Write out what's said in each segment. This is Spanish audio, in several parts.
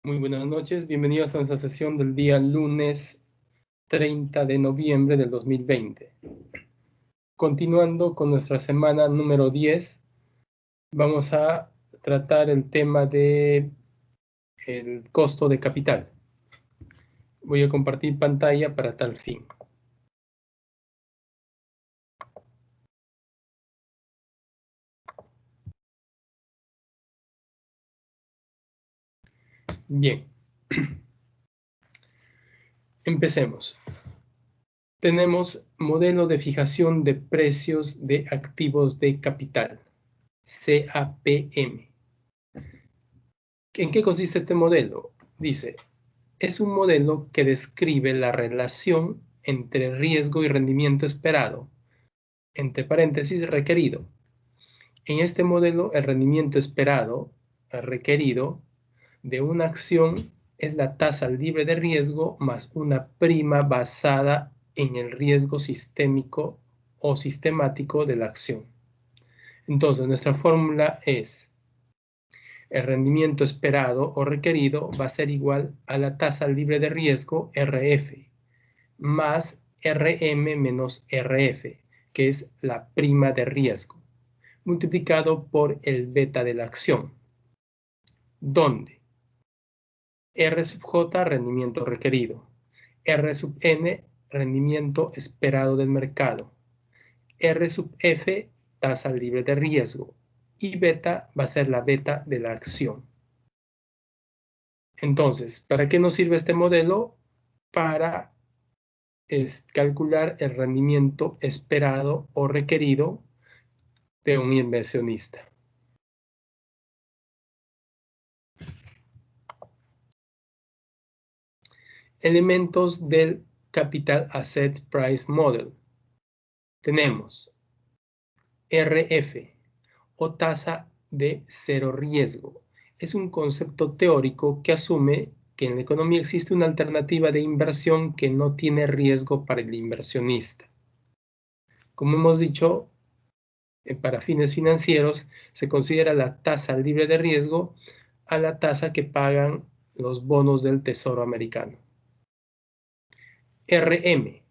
Muy buenas noches, bienvenidos a nuestra sesión del día lunes 30 de noviembre del 2020. Continuando con nuestra semana número 10, vamos a tratar el tema de el costo de capital. Voy a compartir pantalla para tal fin. Bien, empecemos. Tenemos modelo de fijación de precios de activos de capital, CAPM. ¿En qué consiste este modelo? Dice, es un modelo que describe la relación entre riesgo y rendimiento esperado, entre paréntesis requerido. En este modelo, el rendimiento esperado, requerido, de una acción es la tasa libre de riesgo más una prima basada en el riesgo sistémico o sistemático de la acción. Entonces, nuestra fórmula es el rendimiento esperado o requerido va a ser igual a la tasa libre de riesgo RF más RM menos RF, que es la prima de riesgo, multiplicado por el beta de la acción, donde R sub J, rendimiento requerido, R sub N, rendimiento esperado del mercado, R sub F, tasa libre de riesgo, y beta va a ser la beta de la acción. Entonces, ¿para qué nos sirve este modelo? Para calcular el rendimiento esperado o requerido de un inversionista. Elementos del Capital Asset Price Model. Tenemos RF o tasa de cero riesgo. Es un concepto teórico que asume que en la economía existe una alternativa de inversión que no tiene riesgo para el inversionista. Como hemos dicho, para fines financieros se considera la tasa libre de riesgo a la tasa que pagan los bonos del Tesoro americano. RM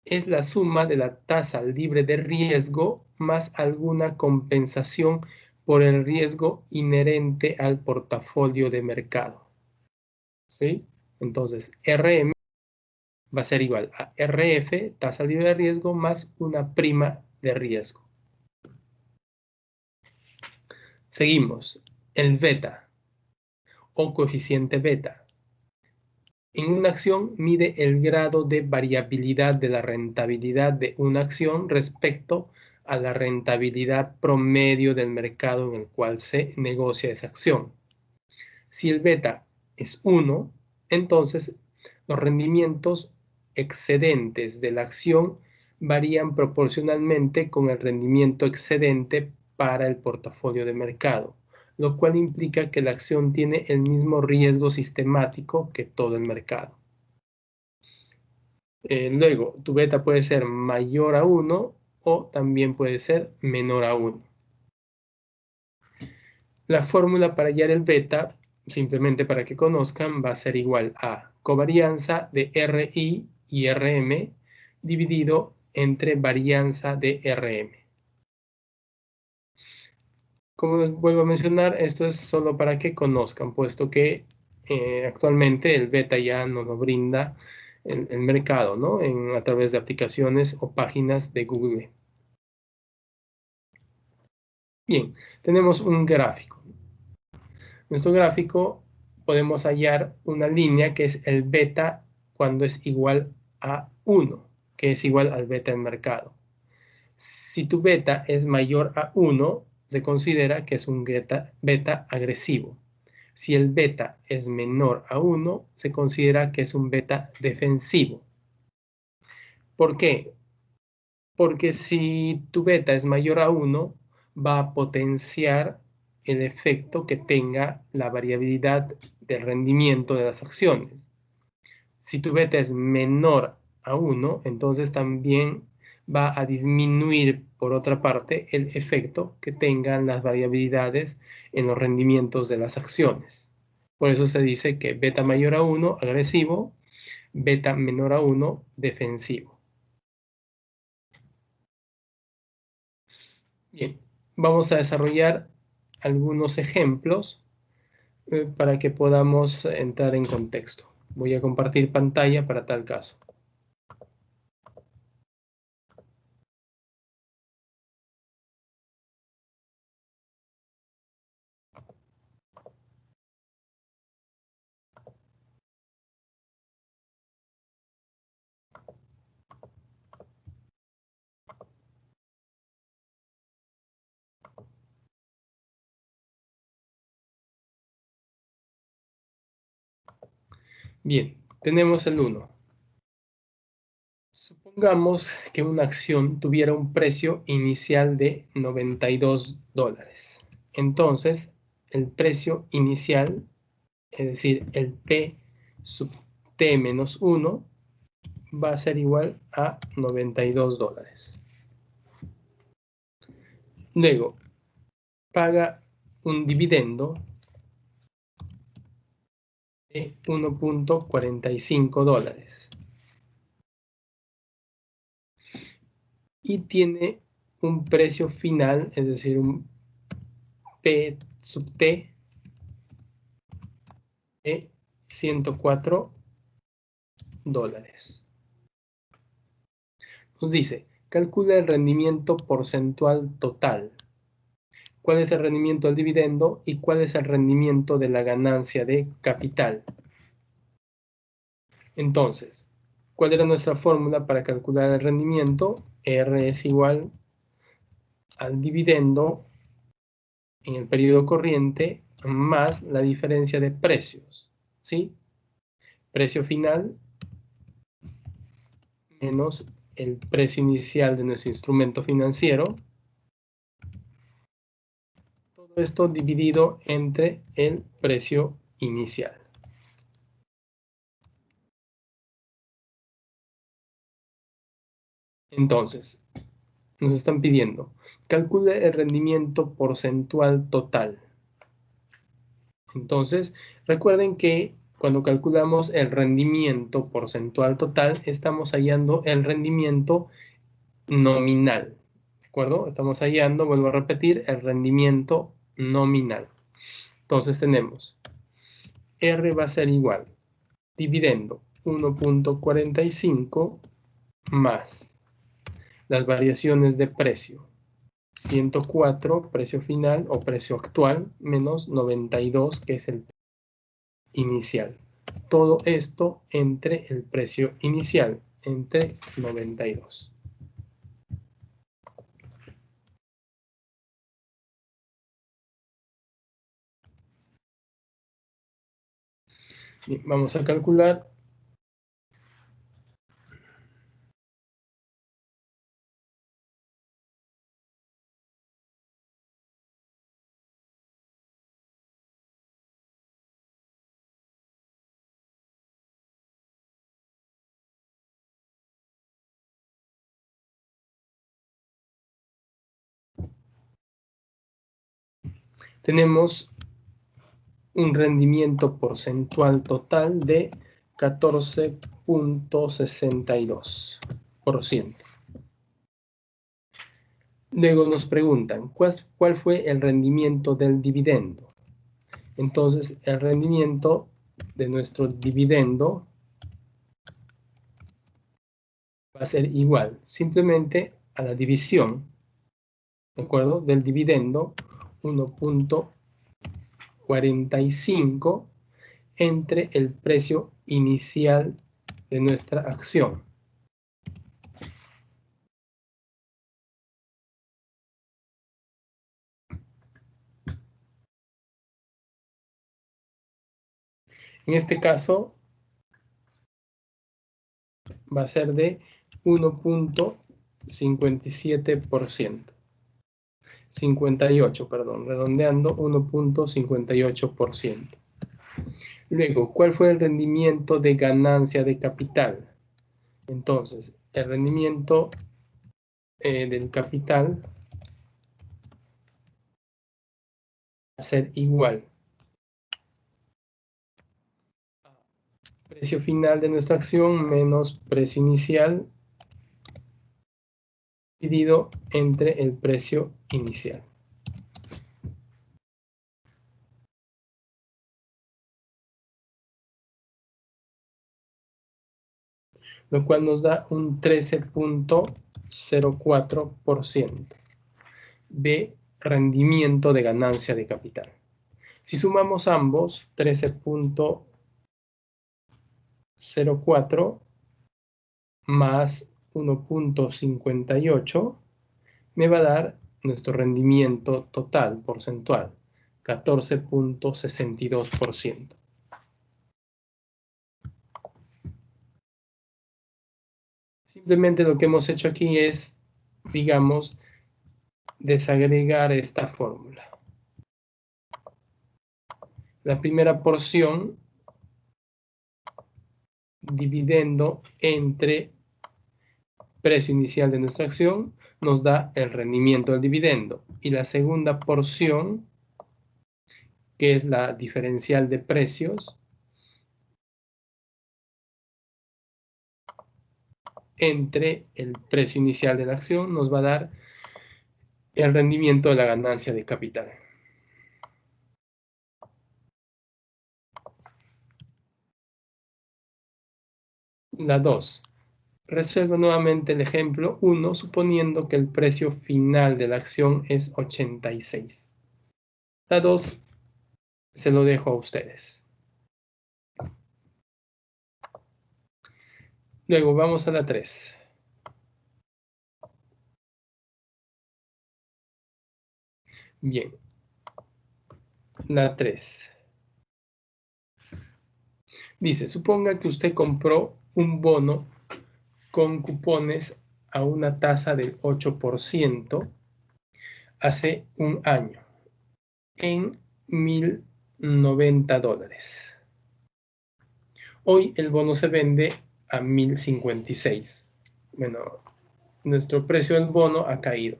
es la suma de la tasa libre de riesgo más alguna compensación por el riesgo inherente al portafolio de mercado. ¿Sí? Entonces, RM va a ser igual a RF, tasa libre de riesgo, más una prima de riesgo. Seguimos. El beta o coeficiente beta. En una acción mide el grado de variabilidad de la rentabilidad de una acción respecto a la rentabilidad promedio del mercado en el cual se negocia esa acción. Si el beta es 1, entonces los rendimientos excedentes de la acción varían proporcionalmente con el rendimiento excedente para el portafolio de mercado, lo cual implica que la acción tiene el mismo riesgo sistemático que todo el mercado. Luego, tu beta puede ser mayor a 1 o también puede ser menor a 1. La fórmula para hallar el beta, simplemente para que conozcan, va a ser igual a covarianza de RI y RM dividido entre varianza de RM. Como vuelvo a mencionar, esto es solo para que conozcan, puesto que actualmente el beta ya nos lo brinda el mercado, ¿no? A través de aplicaciones o páginas de Google. Bien, tenemos un gráfico. Nuestro gráfico podemos hallar una línea que es el beta cuando es igual a 1, que es igual al beta del mercado. Si tu beta es mayor a 1, se considera que es un beta agresivo. Si el beta es menor a 1, se considera que es un beta defensivo. ¿Por qué? Porque si tu beta es mayor a 1, va a potenciar el efecto que tenga la variabilidad del rendimiento de las acciones. Si tu beta es menor a 1, entonces también va a disminuir, por otra parte, el efecto que tengan las variabilidades en los rendimientos de las acciones. Por eso se dice que beta mayor a 1, agresivo, beta menor a 1, defensivo. Bien, vamos a desarrollar algunos ejemplos para que podamos entrar en contexto. Voy a compartir pantalla para tal caso. Bien, tenemos el 1. Supongamos que una acción tuviera un precio inicial de $92. Entonces, el precio inicial, es decir, el P sub T menos 1, va a ser igual a $92. Luego, paga un dividendo de $1.45 y tiene un precio final, es decir, un P sub T de $104. Nos dice, calcula el rendimiento porcentual total. ¿Cuál es el rendimiento del dividendo y cuál es el rendimiento de la ganancia de capital? Entonces, ¿cuál era nuestra fórmula para calcular el rendimiento? R es igual al dividendo en el periodo corriente más la diferencia de precios, ¿sí? Precio final menos el precio inicial de nuestro instrumento financiero. Todo esto dividido entre el precio inicial. Entonces, nos están pidiendo, calcule el rendimiento porcentual total. Entonces, recuerden que cuando calculamos el rendimiento porcentual total, estamos hallando el rendimiento nominal. ¿De acuerdo? Estamos hallando, vuelvo a repetir, el rendimiento nominal. Entonces tenemos, R va a ser igual, dividendo 1.45 más las variaciones de precio. 104, precio final o precio actual, menos 92, que es el inicial. Todo esto entre el precio inicial, entre 92. Bien, vamos a calcular. Tenemos un rendimiento porcentual total de 14.62%. Luego nos preguntan, ¿cuál fue el rendimiento del dividendo? Entonces, el rendimiento de nuestro dividendo va a ser igual, simplemente a la división, ¿de acuerdo? Del dividendo 1.45 entre el precio inicial de nuestra acción. En este caso va a ser de 1.57%. 58, perdón, redondeando 1.58%. Luego, ¿cuál fue el rendimiento de ganancia de capital? Entonces, el rendimiento del capital va a ser igual Precio final de nuestra acción menos precio inicial dividido entre el precio inicial. Lo cual nos da un 13.04% de rendimiento de ganancia de capital. Si sumamos ambos, 13.04 más 1.58 me va a dar nuestro rendimiento total porcentual, 14.62%. Simplemente lo que hemos hecho aquí es, digamos, desagregar esta fórmula. La primera porción, dividendo entre precio inicial de nuestra acción, nos da el rendimiento del dividendo. Y la segunda porción, que es la diferencial de precios, entre el precio inicial de la acción, nos va a dar el rendimiento de la ganancia de capital. La 2. Resuelvo nuevamente el ejemplo 1, suponiendo que el precio final de la acción es 86. La 2 se lo dejo a ustedes. Luego vamos a la 3. Bien. La 3. Dice, suponga que usted compró un bono con cupones a una tasa del 8% hace un año en $1,090. Hoy el bono se vende a 1,056. Bueno, nuestro precio del bono ha caído.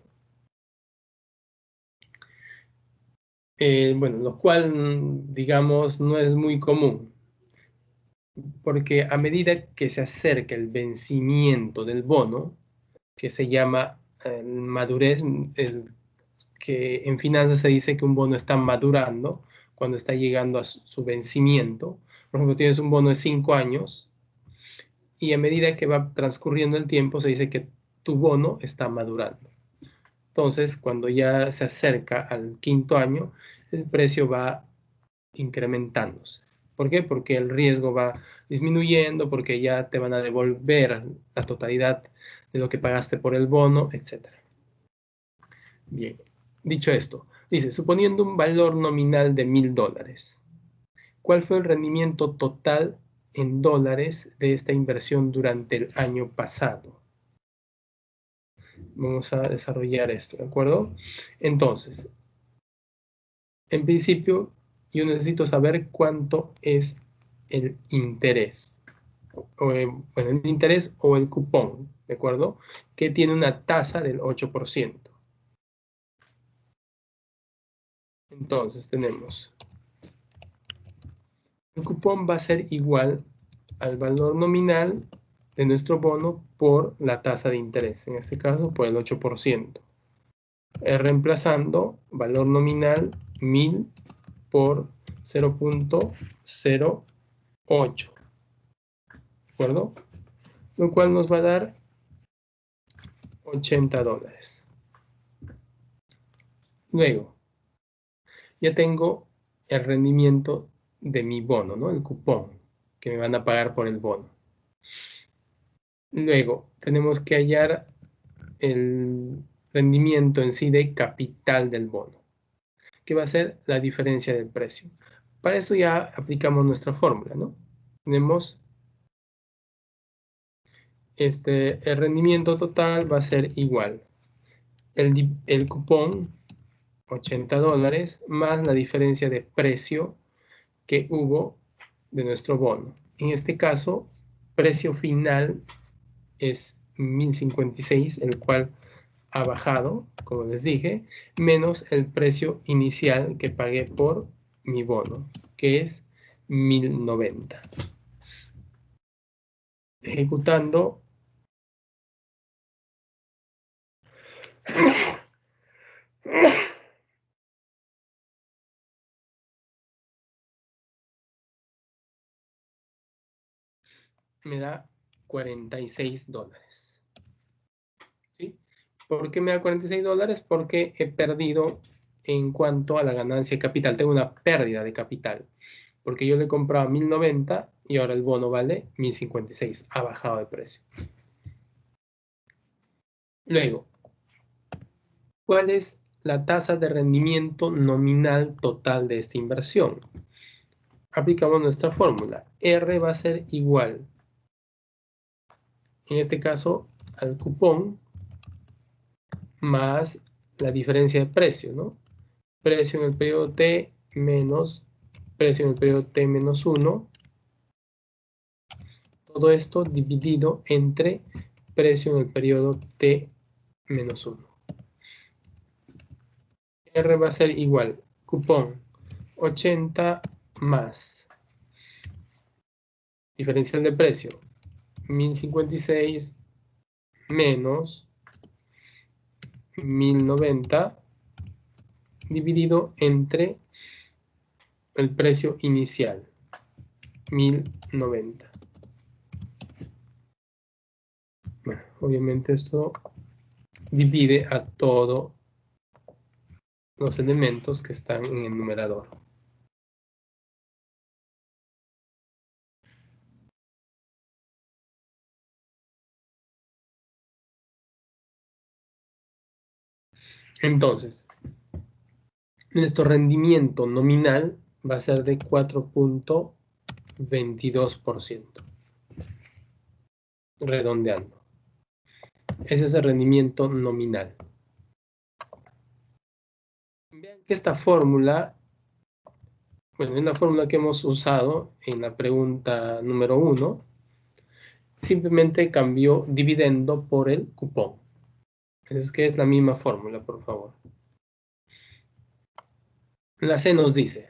Bueno, lo cual, digamos, no es muy común, porque a medida que se acerca el vencimiento del bono, que se llama madurez, que en finanzas se dice que un bono está madurando cuando está llegando a su vencimiento. Por ejemplo, tienes un bono de 5 años y a medida que va transcurriendo el tiempo se dice que tu bono está madurando. Entonces, cuando ya se acerca al 5.º año, el precio va incrementándose. ¿Por qué? Porque el riesgo va disminuyendo, porque ya te van a devolver la totalidad de lo que pagaste por el bono, etc. Bien, dicho esto, dice, suponiendo un valor nominal de $1,000, ¿cuál fue el rendimiento total en dólares de esta inversión durante el año pasado? Vamos a desarrollar esto, ¿de acuerdo? Entonces, en principio, yo necesito saber cuánto es el interés. Bueno, el interés o el cupón, ¿de acuerdo? Que tiene una tasa del 8%. Entonces tenemos, el cupón va a ser igual al valor nominal de nuestro bono por la tasa de interés, en este caso por el 8%. Reemplazando valor nominal 1,000 por 0.08, ¿de acuerdo? Lo cual nos va a dar $80. Luego, ya tengo el rendimiento de mi bono, ¿no? El cupón que me van a pagar por el bono. Luego, tenemos que hallar el rendimiento en sí de capital del bono, que va a ser la diferencia del precio. Para eso ya aplicamos nuestra fórmula, ¿no? Tenemos el rendimiento total va a ser igual. El cupón, $80, más la diferencia de precio que hubo de nuestro bono. En este caso, precio final es 1,056, el cual ha bajado, como les dije, menos el precio inicial que pagué por mi bono, que es 1,090. ejecutando, me da $46. ¿Sí? ¿Por qué me da $46? Porque he perdido en cuanto a la ganancia de capital. Tengo una pérdida de capital. Porque yo le compraba 1090 y ahora el bono vale 1056. Ha bajado de precio. Luego, ¿cuál es la tasa de rendimiento nominal total de esta inversión? Aplicamos nuestra fórmula. R va a ser igual, en este caso, al cupón más la diferencia de precio, ¿no? Precio en el periodo T menos precio en el periodo T menos 1. Todo esto dividido entre precio en el periodo T menos 1. R va a ser igual, cupón 80 más diferencial de precio 1056 menos 1090 dividido entre el precio inicial 1090. Bueno, obviamente esto divide a todos los elementos que están en el numerador. Entonces, nuestro rendimiento nominal va a ser de 4.22%. Redondeando. Ese es el rendimiento nominal. Vean que esta fórmula, bueno, es una fórmula que hemos usado en la pregunta número 1. Simplemente cambió dividendo por el cupón. Es que es la misma fórmula, por favor. La C nos dice,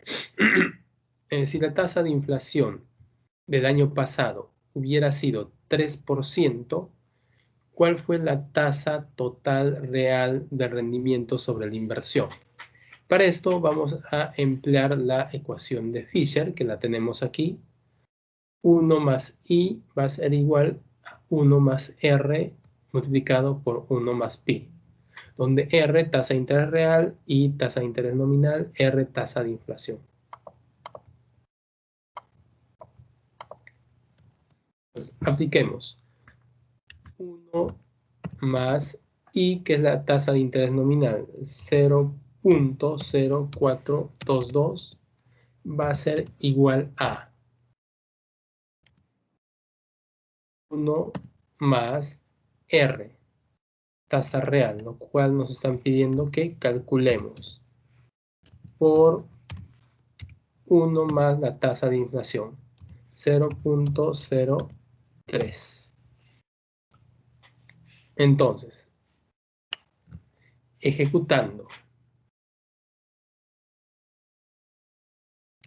si la tasa de inflación del año pasado hubiera sido 3%, ¿cuál fue la tasa total real de rendimiento sobre la inversión? Para esto vamos a emplear la ecuación de Fisher, que la tenemos aquí. 1 más I va a ser igual a 1 más R multiplicado por 1 más pi, donde R, tasa de interés real, I, tasa de interés nominal, R, tasa de inflación. Entonces, apliquemos 1 más I, que es la tasa de interés nominal, 0.0422, va a ser igual a 1 más R, tasa real, lo cual nos están pidiendo que calculemos por 1 más la tasa de inflación, 0.03. Entonces, ejecutando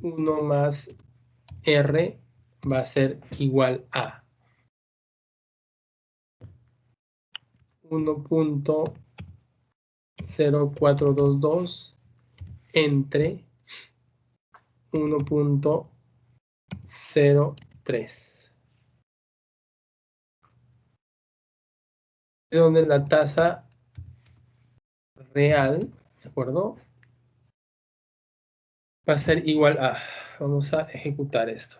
1 más R va a ser igual a 1.0422 entre 1.03, de donde la tasa real, ¿de acuerdo? Va a ser igual a, vamos a ejecutar esto.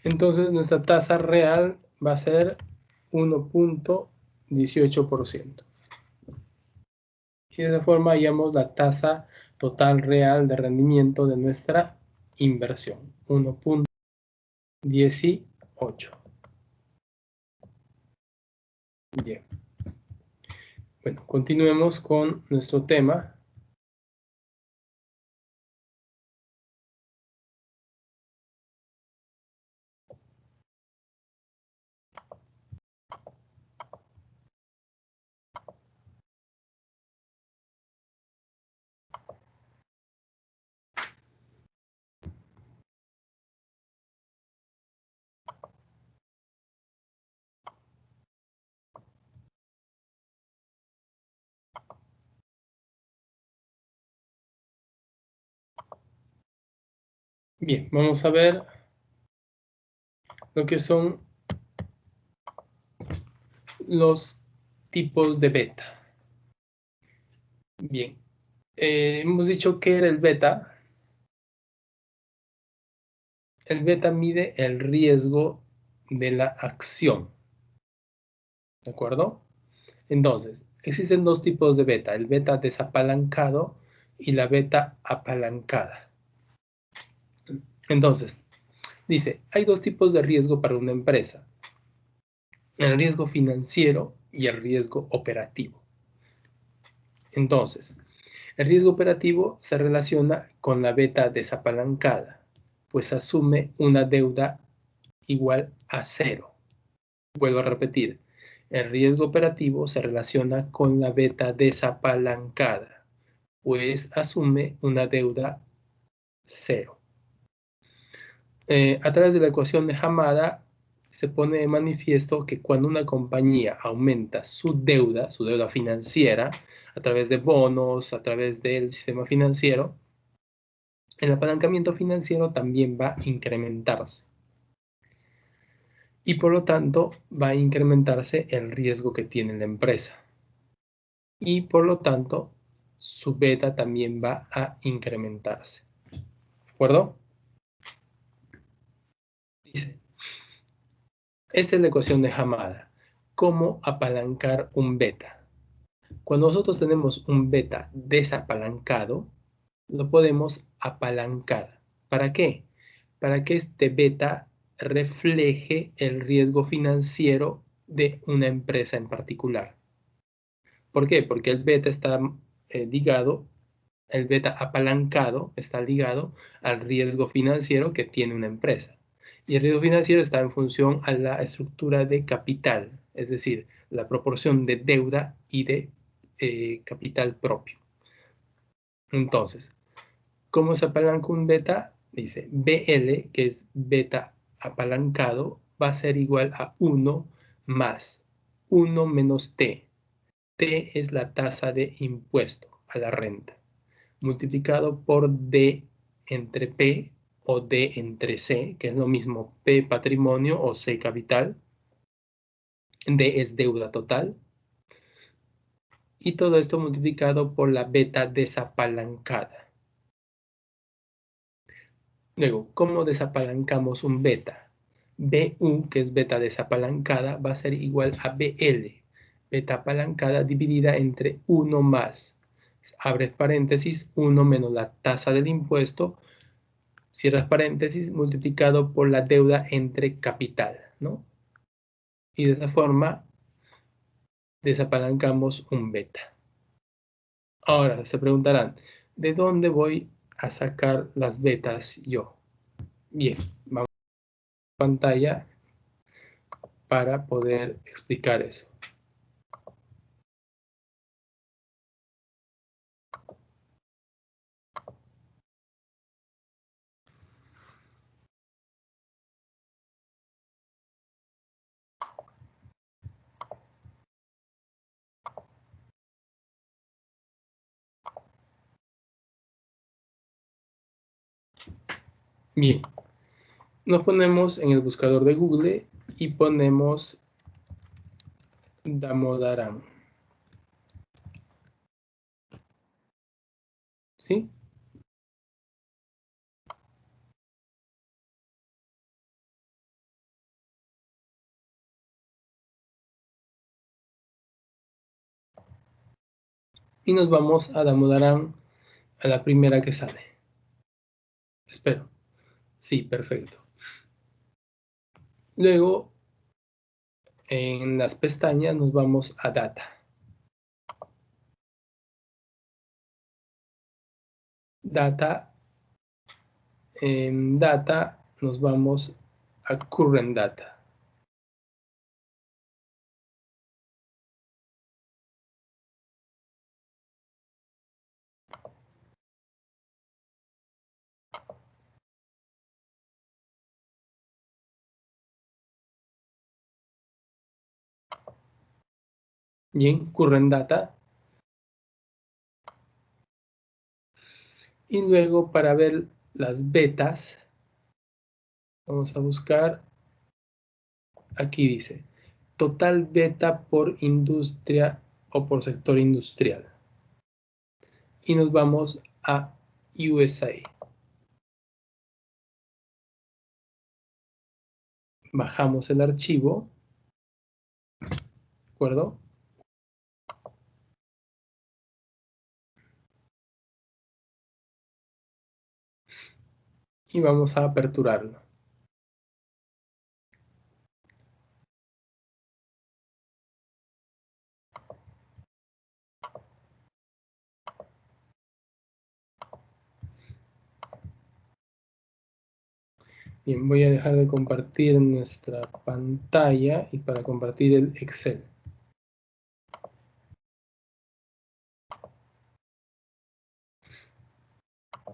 Entonces nuestra tasa real va a ser 1.18%. Y de esa forma hallamos la tasa total real de rendimiento de nuestra inversión, 1.18. Bien. Bueno, continuemos con nuestro tema. Bien, vamos a ver lo que son los tipos de beta. Bien, hemos dicho que era el beta. El beta mide el riesgo de la acción, ¿de acuerdo? Entonces, existen dos tipos de beta, el beta desapalancado y la beta apalancada. Entonces, dice, hay dos tipos de riesgo para una empresa, el riesgo financiero y el riesgo operativo. Entonces, el riesgo operativo se relaciona con la beta desapalancada, pues asume una deuda igual a cero. Vuelvo a repetir, el riesgo operativo se relaciona con la beta desapalancada, pues asume una deuda cero. A través de la ecuación de Hamada se pone de manifiesto que cuando una compañía aumenta su deuda financiera, a través de bonos, a través del sistema financiero, el apalancamiento financiero también va a incrementarse. Y por lo tanto va a incrementarse el riesgo que tiene la empresa. Y por lo tanto su beta también va a incrementarse. ¿De acuerdo? Dice, esta es la ecuación de Hamada. ¿Cómo apalancar un beta? Cuando nosotros tenemos un beta desapalancado, lo podemos apalancar. ¿Para qué? Para que este beta refleje el riesgo financiero de una empresa en particular. ¿Por qué? Porque el beta está ligado, el beta apalancado está ligado al riesgo financiero que tiene una empresa. Y el riesgo financiero está en función a la estructura de capital, es decir, la proporción de deuda y de capital propio. Entonces, ¿cómo se apalanca un beta? Dice, BL, que es beta apalancado, va a ser igual a 1 más 1 menos T. T es la tasa de impuesto a la renta, multiplicado por D entre P o D entre C, que es lo mismo P patrimonio o C capital. D es deuda total. Y todo esto multiplicado por la beta desapalancada. Luego, ¿cómo desapalancamos un beta? BU, que es beta desapalancada, va a ser igual a BL, beta apalancada dividida entre 1 más, abres paréntesis, 1 menos la tasa del impuesto, cierras paréntesis, multiplicado por la deuda entre capital, ¿no? Y de esa forma desapalancamos un beta. Ahora se preguntarán, ¿de dónde voy a sacar las betas yo? Bien, vamos a la pantalla para poder explicar eso. Bien, nos ponemos en el buscador de Google y ponemos Damodaran. ¿Sí? Y nos vamos a Damodaran a la primera que sale. Espero. Sí, perfecto. Luego, en las pestañas nos vamos a Data. En Data nos vamos a Current Data. Bien, Current Data. Y luego para ver las betas, vamos a buscar, aquí dice, total beta por industria o por sector industrial. Y nos vamos a USA. Bajamos el archivo, ¿de acuerdo? Y vamos a aperturarlo. Bien, voy a dejar de compartir nuestra pantalla y para compartir el Excel.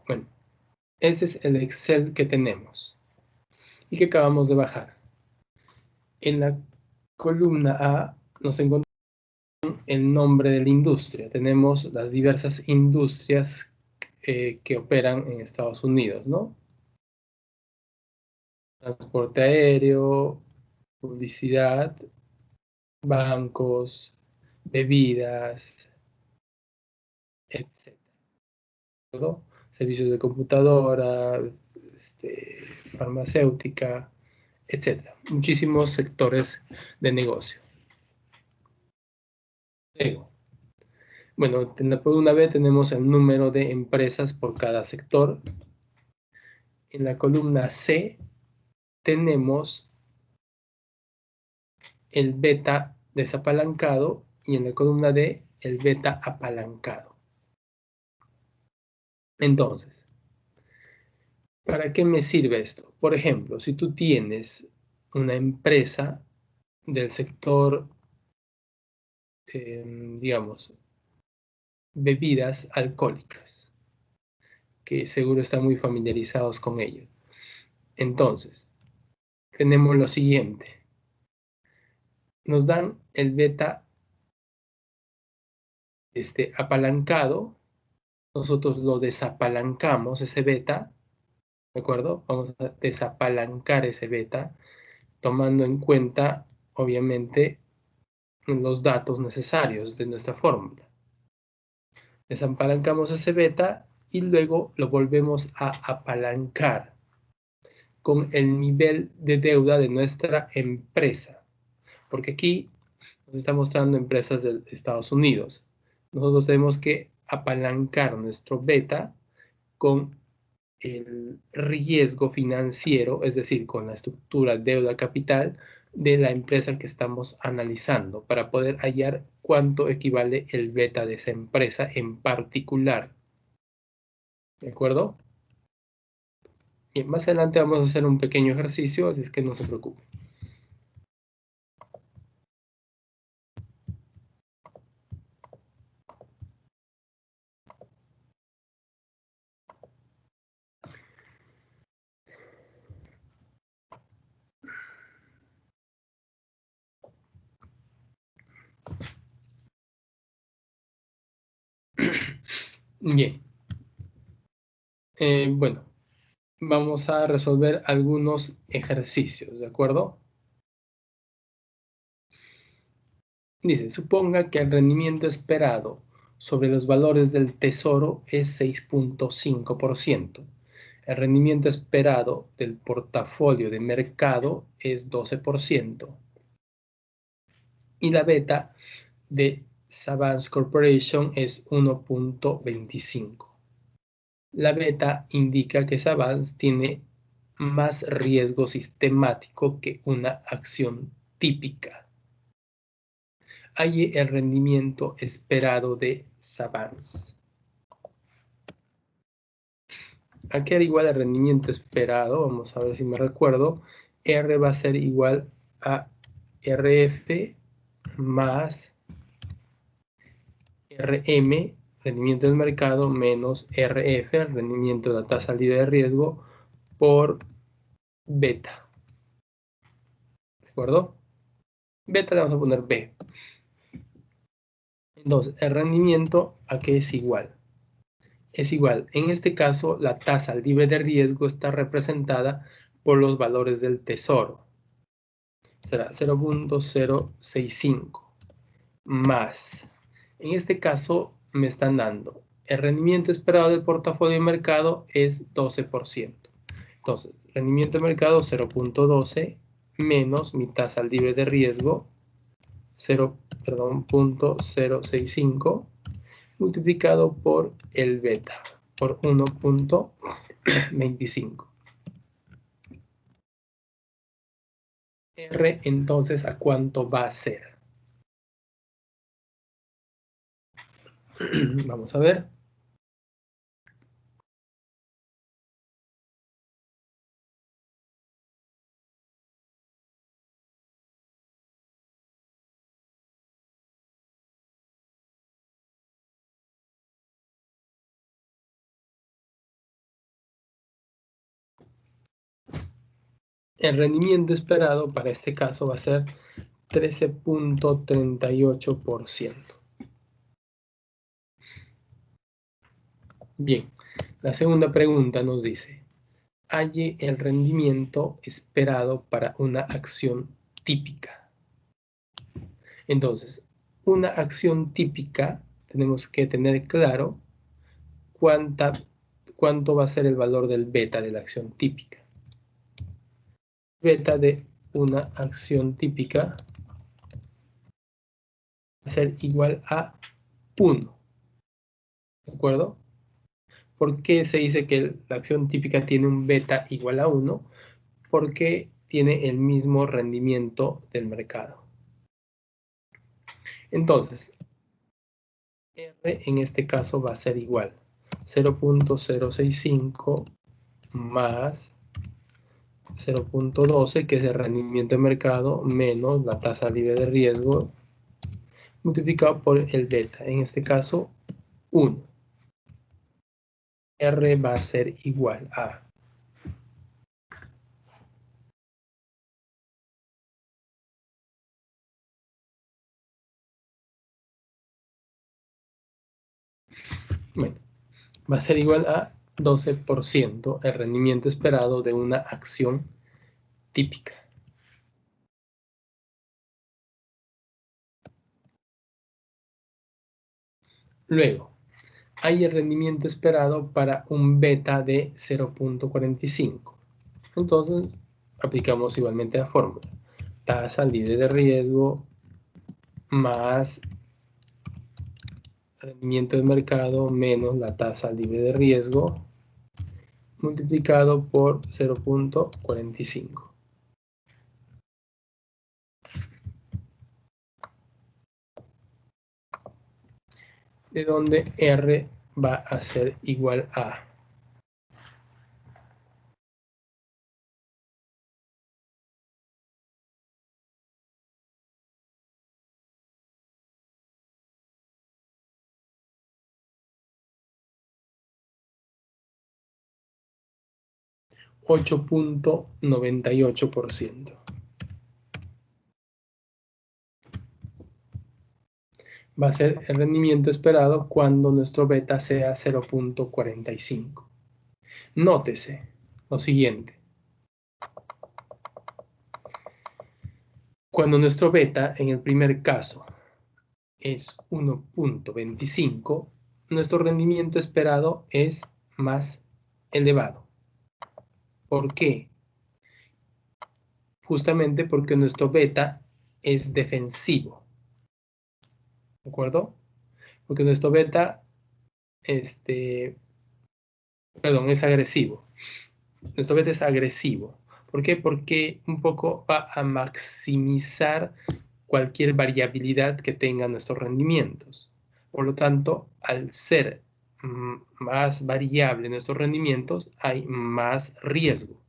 Bueno, ese es el Excel que tenemos y que acabamos de bajar. En la columna A nos encontramos el nombre de la industria. Tenemos las diversas industrias que operan en Estados Unidos, ¿no? Transporte aéreo, publicidad, bancos, bebidas, etc. Servicios de computadora, farmacéutica, etc. Muchísimos sectores de negocio. Luego, bueno, por una vez tenemos el número de empresas por cada sector. En la columna C tenemos el beta desapalancado y en la columna D el beta apalancado. Entonces, ¿para qué me sirve esto? Por ejemplo, si tú tienes una empresa del sector, digamos, bebidas alcohólicas, que seguro están muy familiarizados con ello. Entonces, tenemos lo siguiente. Nos dan el beta apalancado, nosotros lo desapalancamos, ese beta, ¿de acuerdo? Vamos a desapalancar ese beta, tomando en cuenta, obviamente, los datos necesarios de nuestra fórmula. Desapalancamos ese beta y luego lo volvemos a apalancar con el nivel de deuda de nuestra empresa. Porque aquí nos está mostrando empresas de Estados Unidos. Nosotros tenemos que apalancar nuestro beta con el riesgo financiero, es decir, con la estructura deuda capital de la empresa que estamos analizando para poder hallar cuánto equivale el beta de esa empresa en particular. ¿De acuerdo? Bien, más adelante vamos a hacer un pequeño ejercicio, así es que no se preocupen. Bien. Bueno, vamos a resolver algunos ejercicios, ¿de acuerdo? Dice, suponga que el rendimiento esperado sobre los valores del tesoro es 6.5%. El rendimiento esperado del portafolio de mercado es 12%. Y la beta de Savance Corporation es 1.25. La beta indica que Savance tiene más riesgo sistemático que una acción típica. Halle el rendimiento esperado de Savance. Aquí era igual al rendimiento esperado. Vamos a ver si me recuerdo. R va a ser igual a RF más RM, rendimiento del mercado, menos RF, rendimiento de la tasa libre de riesgo, por beta. ¿De acuerdo? Beta le vamos a poner B. Entonces, el rendimiento, ¿a qué es igual? Es igual. En este caso, la tasa libre de riesgo está representada por los valores del tesoro. Será 0.065 más. En este caso, me están dando el rendimiento esperado del portafolio de mercado es 12%. Entonces, rendimiento de mercado 0.12 menos mi tasa libre de riesgo 0.065 multiplicado por el beta por 1.25. R entonces, ¿a cuánto va a ser? Vamos a ver. El rendimiento esperado para este caso va a ser 13.38%. Bien, la segunda pregunta nos dice, halle el rendimiento esperado para una acción típica. Entonces, una acción típica tenemos que tener claro cuánto va a ser el valor del beta de la acción típica. Beta de una acción típica va a ser igual a 1. ¿De acuerdo? ¿Por qué se dice que la acción típica tiene un beta igual a 1? Porque tiene el mismo rendimiento del mercado. Entonces, R en este caso va a ser igual 0.065 más 0.12, que es el rendimiento de mercado, menos la tasa libre de riesgo, multiplicado por el beta, en este caso 1. R va a ser igual a bueno, va a ser igual a 12% el rendimiento esperado de una acción típica. Luego, hay el rendimiento esperado para un beta de 0.45. Entonces, aplicamos igualmente la fórmula. Tasa libre de riesgo más rendimiento de mercado menos la tasa libre de riesgo multiplicado por 0.45. De donde R va a ser igual a 8.98%. Va a ser el rendimiento esperado cuando nuestro beta sea 0.45. Nótese lo siguiente. Cuando nuestro beta, en el primer caso, es 1.25, nuestro rendimiento esperado es más elevado. ¿Por qué? Justamente porque nuestro beta es defensivo. ¿De acuerdo? Porque nuestro beta Perdón, es agresivo. Nuestro beta es agresivo. ¿Por qué? Porque un poco va a maximizar cualquier variabilidad que tengan nuestros rendimientos. Por lo tanto, al ser más variable nuestros rendimientos, hay más riesgo.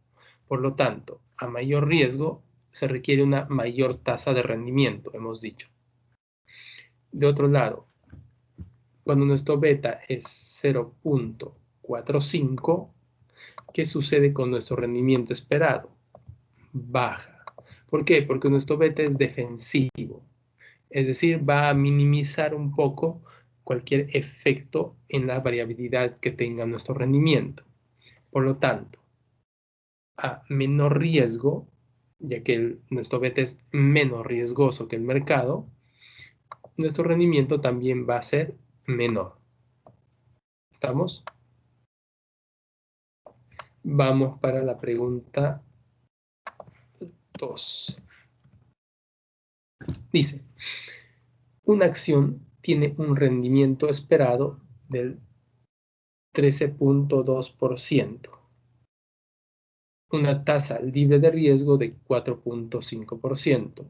Por lo tanto, a mayor riesgo se requiere una mayor tasa de rendimiento, hemos dicho. De otro lado, cuando nuestro beta es 0.45, ¿qué sucede con nuestro rendimiento esperado? Baja. ¿Por qué? Porque nuestro beta es defensivo. Es decir, va a minimizar un poco cualquier efecto en la variabilidad que tenga nuestro rendimiento. Por lo tanto, a menor riesgo, ya que nuestro beta es menos riesgoso que el mercado, nuestro rendimiento también va a ser menor. ¿Estamos? Vamos para la pregunta 2. Dice, una acción tiene un rendimiento esperado del 13.2%, una tasa libre de riesgo de 4.5%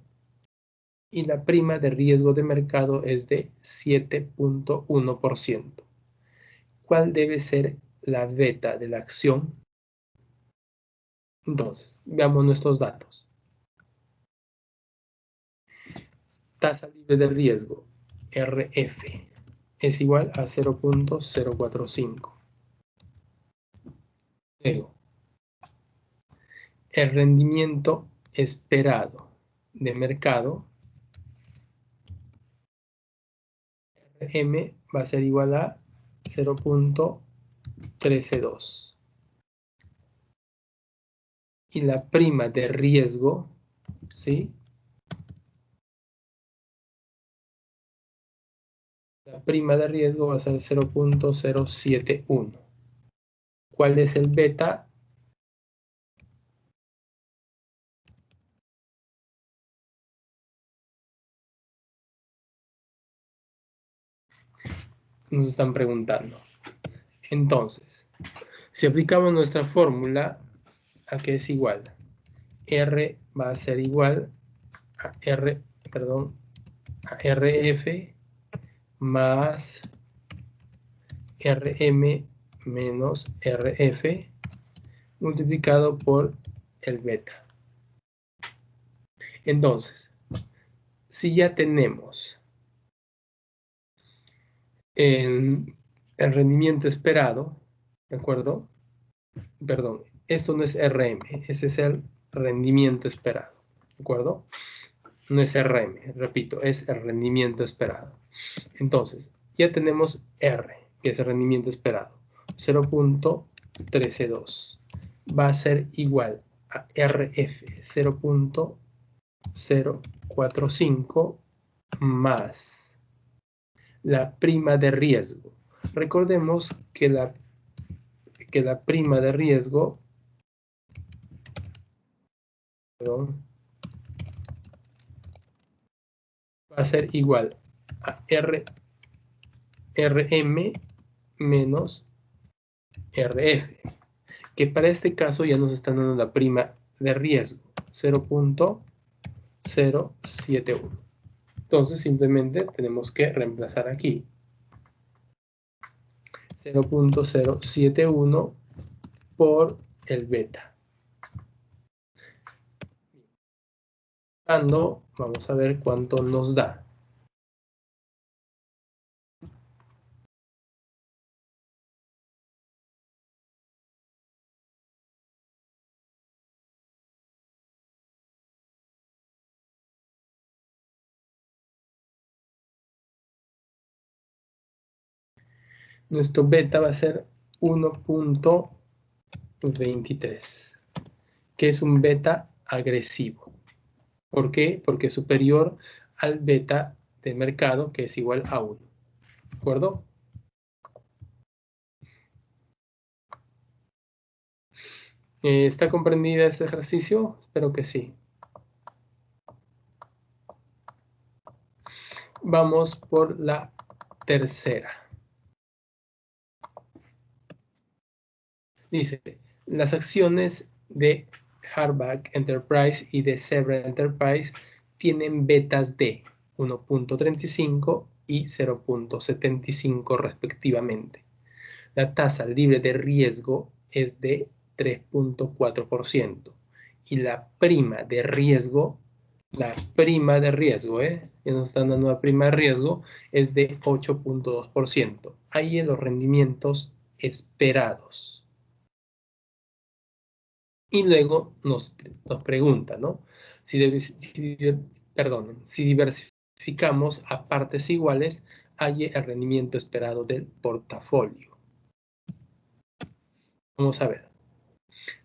y la prima de riesgo de mercado es de 7.1%. ¿Cuál debe ser la beta de la acción? Entonces, veamos nuestros datos. Tasa libre de riesgo, RF, es igual a 0.045. Luego, el rendimiento esperado de mercado, M, va a ser igual a 0.132. Y la prima de riesgo, ¿sí? La prima de riesgo va a ser 0.071. ¿Cuál es el beta? Nos están preguntando. Entonces, si aplicamos nuestra fórmula, ¿a qué es igual? R va a ser igual a a RF más RM menos RF multiplicado por el beta. Entonces, si ya tenemos el rendimiento esperado, ¿de acuerdo? Perdón, esto no es RM, ese es el rendimiento esperado, ¿de acuerdo? No es RM, repito, es el rendimiento esperado. Entonces, ya tenemos R, que es el rendimiento esperado, 0.132. Va a ser igual a RF 0.045 más la prima de riesgo. Recordemos que la prima de riesgo, perdón, va a ser igual a RM menos RF, que para este caso ya nos están dando la prima de riesgo, 0.071. Entonces simplemente tenemos que reemplazar aquí 0.071 por el beta. Vamos a ver cuánto nos da. Nuestro beta va a ser 1.23, que es un beta agresivo. ¿Por qué? Porque es superior al beta del mercado, que es igual a 1. ¿De acuerdo? ¿Está comprendida este ejercicio? Espero que sí. Vamos por la tercera. Dice, las acciones de Hardback Enterprise y de Zebra Enterprise tienen betas de 1.35 y 0.75 respectivamente. La tasa libre de riesgo es de 3.4% y la prima de riesgo, ya nos están dando la prima de riesgo, es de 8.2%. Ahí en los rendimientos esperados. Y luego nos pregunta, ¿no? Si diversificamos a partes iguales, hay el rendimiento esperado del portafolio. Vamos a ver.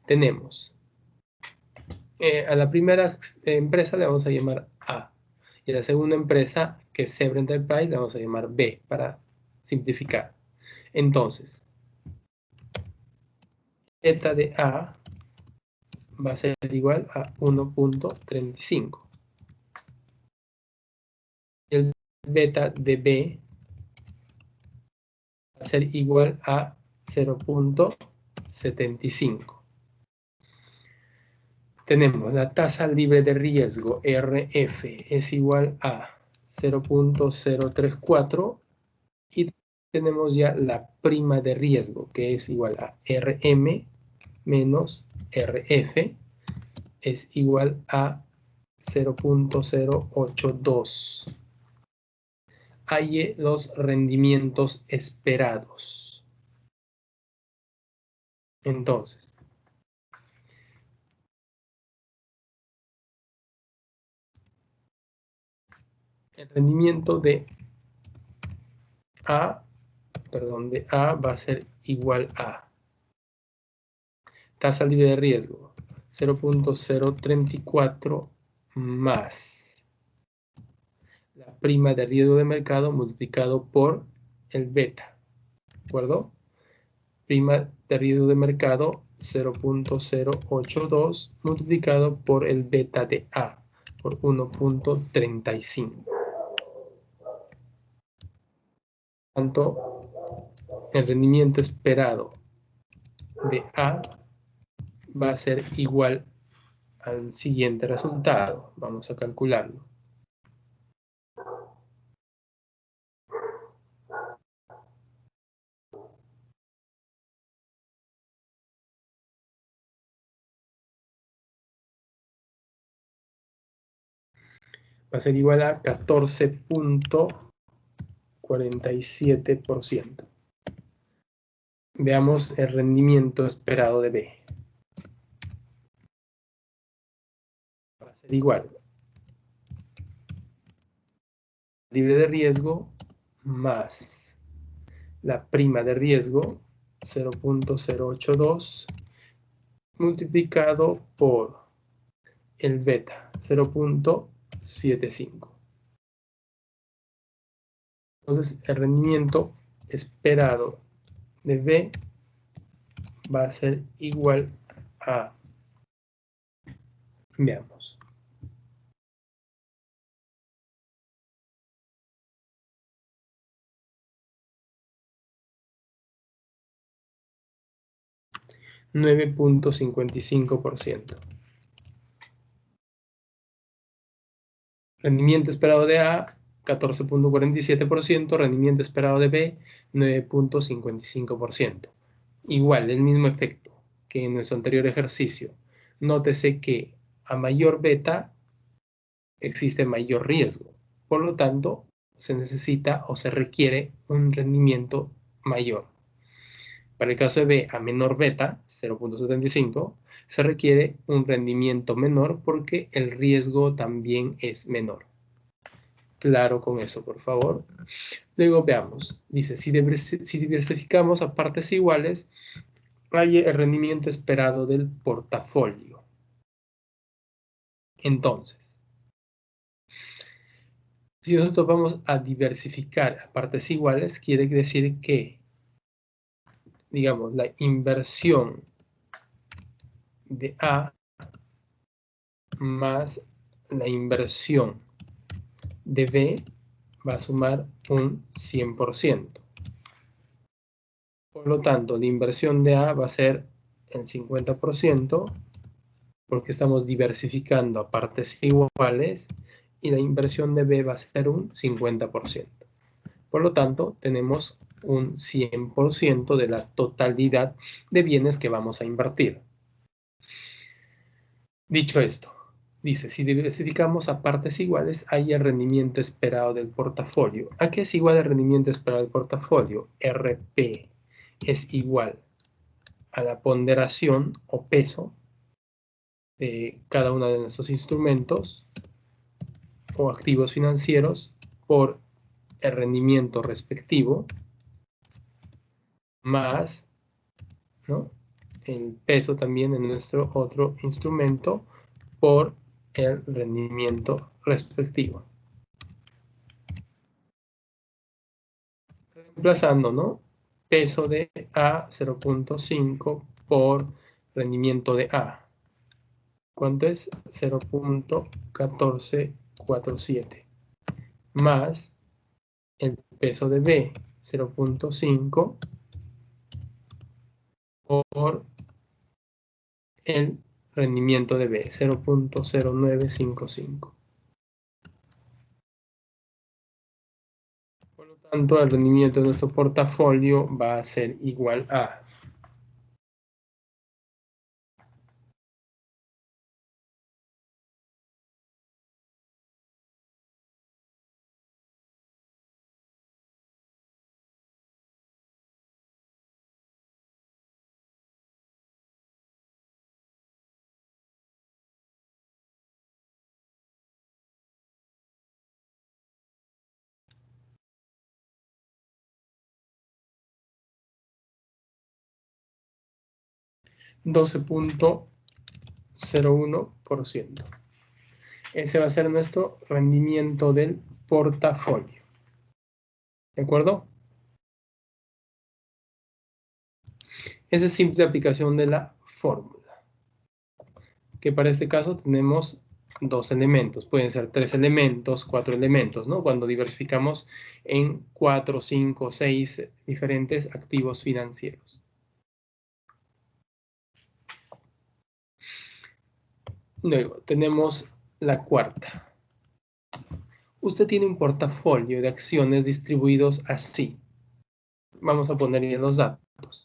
Tenemos a la primera empresa le vamos a llamar A. Y a la segunda empresa, que es Zebra Enterprise, le vamos a llamar B para simplificar. Entonces, beta de A va a ser igual a 1.35. El beta de B va a ser igual a 0.75. Tenemos la tasa libre de riesgo, RF, es igual a 0.034 y tenemos ya la prima de riesgo, que es igual a RM menos RF, es igual a 0.082. Hay los rendimientos esperados. Entonces, el rendimiento de A va a ser igual a tasa libre de riesgo 0.034 más la prima de riesgo de mercado multiplicado por el beta, ¿de acuerdo? Prima de riesgo de mercado 0.082 multiplicado por el beta de A por 1.35. Tanto el rendimiento esperado de A va a ser igual al siguiente resultado. Vamos a calcularlo. Va a ser igual a 14.47%. Veamos el rendimiento esperado de B. Va a ser igual. Libre de riesgo más la prima de riesgo 0.082 multiplicado por el beta 0.75. Entonces el rendimiento esperado de B va a ser igual a, veamos, $9.55%. Rendimiento esperado de A, 14.47%, rendimiento esperado de B, 9.55%. Igual, el mismo efecto que en nuestro anterior ejercicio. Nótese que a mayor beta existe mayor riesgo. Por lo tanto, se necesita o se requiere un rendimiento mayor. Para el caso de B a menor beta, 0.75, se requiere un rendimiento menor porque el riesgo también es menor. Claro con eso, por favor. Luego veamos. Dice, si diversificamos a partes iguales, hay el rendimiento esperado del portafolio. Entonces, si nosotros vamos a diversificar a partes iguales, quiere decir que, digamos, la inversión de A más la inversión de B va a sumar un 100%. Por lo tanto, la inversión de A va a ser el 50%, porque estamos diversificando a partes iguales, y la inversión de B va a ser un 50%. Por lo tanto, tenemos un 100% de la totalidad de bienes que vamos a invertir. Dicho esto, dice, si diversificamos a partes iguales, hay el rendimiento esperado del portafolio. ¿A qué es igual el rendimiento esperado del portafolio? RP es igual a la ponderación o peso de cada uno de nuestros instrumentos o activos financieros por el rendimiento respectivo más, ¿no?, el peso también en nuestro otro instrumento por el rendimiento respectivo. Reemplazando, ¿no?, peso de A 0.5 por rendimiento de A. ¿Cuánto es? 0.1447 más el peso de B 0.5 por el rendimiento de B 0.0955. Por lo tanto, el rendimiento de nuestro portafolio va a ser igual a 12.01%. Ese va a ser nuestro rendimiento del portafolio. ¿De acuerdo? Esa es simple aplicación de la fórmula. Que para este caso tenemos dos elementos. Pueden ser 3 elementos, 4 elementos, ¿no? Cuando diversificamos en 4, 5, 6 diferentes activos financieros. Luego tenemos la cuarta. Usted tiene un portafolio de acciones distribuidos así. Vamos a ponerle los datos.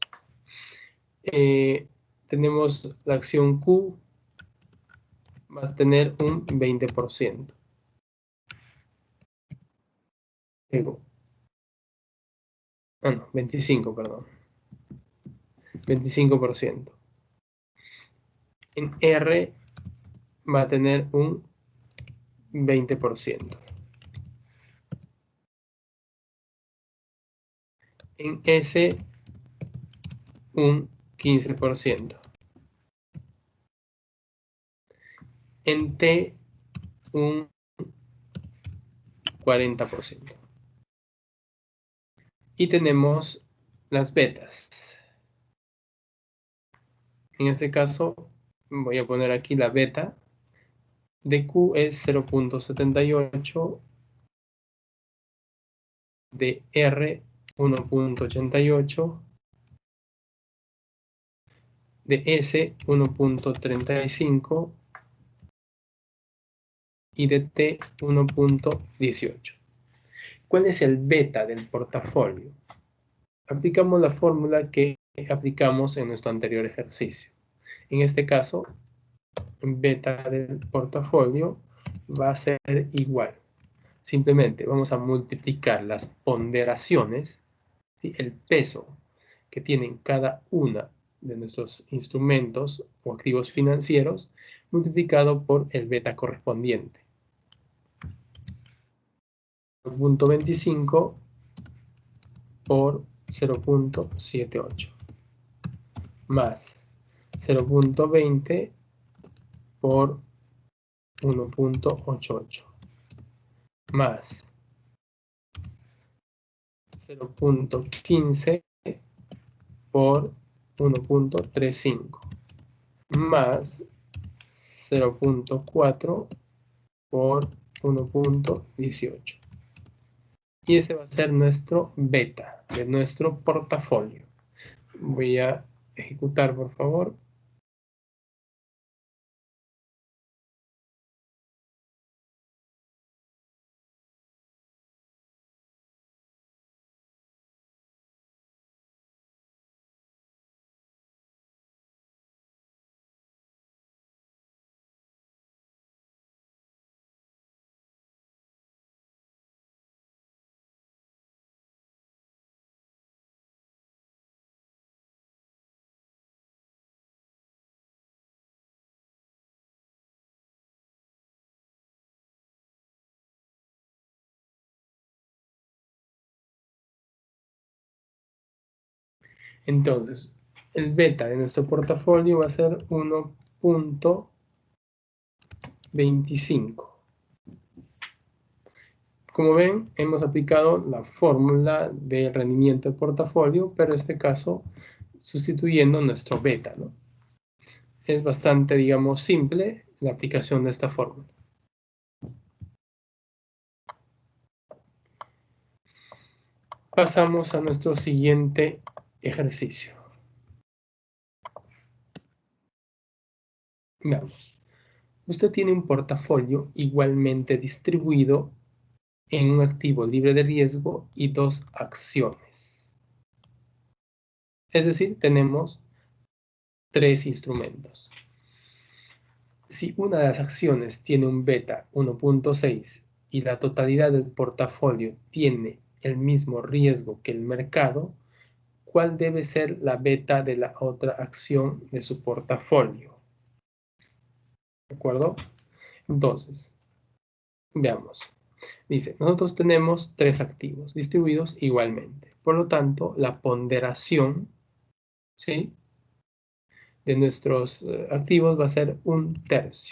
Tenemos la acción Q, va a tener un 20%. Luego, 25, perdón. 25%. En R va a tener un 20%. En S, un 15%. En T, un 40%. Y tenemos las betas. En este caso, voy a poner aquí la beta de Q es 0.78, de R 1.88, de S 1.35 y de T 1.18. ¿Cuál es el beta del portafolio? Aplicamos la fórmula que aplicamos en nuestro anterior ejercicio. En este caso, beta del portafolio va a ser igual. Simplemente vamos a multiplicar las ponderaciones, ¿sí?, el peso que tienen cada una de nuestros instrumentos o activos financieros, multiplicado por el beta correspondiente. 0.25 por 0.78 más 0.20 por 1.88 más 0.15 por 1.35 más 0.4 por 1.18. Y ese va a ser nuestro beta de nuestro portafolio. Voy a ejecutar, por favor. Entonces, el beta de nuestro portafolio va a ser 1.25. Como ven, hemos aplicado la fórmula de rendimiento de portafolio, pero en este caso sustituyendo nuestro beta, ¿no? Es bastante, digamos, simple la aplicación de esta fórmula. Pasamos a nuestro siguiente ejercicio. Veamos. Usted tiene un portafolio igualmente distribuido en un activo libre de riesgo y 2 acciones. Es decir, tenemos 3 instrumentos. Si una de las acciones tiene un beta 1.6 y la totalidad del portafolio tiene el mismo riesgo que el mercado, ¿cuál debe ser la beta de la otra acción de su portafolio? ¿De acuerdo? Entonces, veamos. Dice, nosotros tenemos 3 activos distribuidos igualmente. Por lo tanto, la ponderación, ¿sí?, de nuestros activos va a ser 1/3.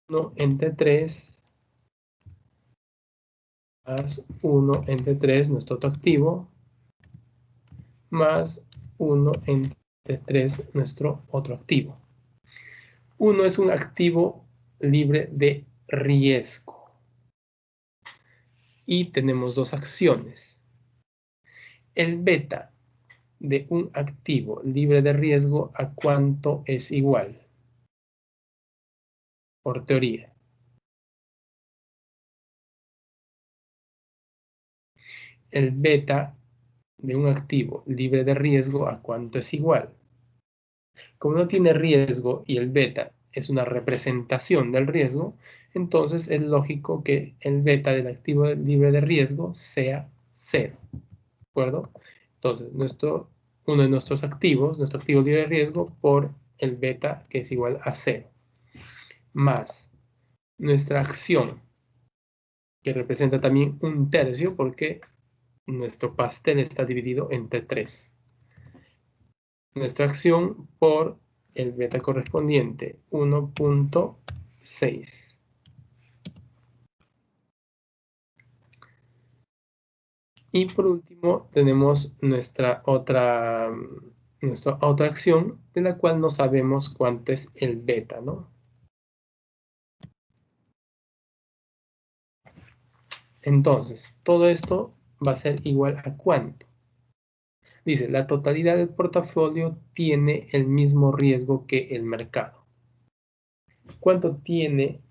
1 entre 3 más 1 entre 3, nuestro otro activo, más 1 entre 3, nuestro otro activo. 1 es un activo libre de riesgo. Y tenemos 2 acciones. El beta de un activo libre de riesgo, ¿a cuánto es igual? Por teoría. El beta de un activo libre de riesgo, ¿a cuánto es igual? Como no tiene riesgo y el beta es una representación del riesgo, entonces es lógico que el beta del activo libre de riesgo sea 0. ¿De acuerdo? Entonces, uno de nuestros activos, nuestro activo libre de riesgo, por el beta, que es igual a 0. Más nuestra acción, que representa también 1/3, porque nuestro pastel está dividido entre 3. Nuestra acción por el beta correspondiente, 1.6. Y por último tenemos nuestra otra acción, de la cual no sabemos cuánto es el beta, ¿no? Entonces, todo esto va a ser igual a ¿cuánto? Dice, la totalidad del portafolio tiene el mismo riesgo que el mercado. ¿Cuánto tiene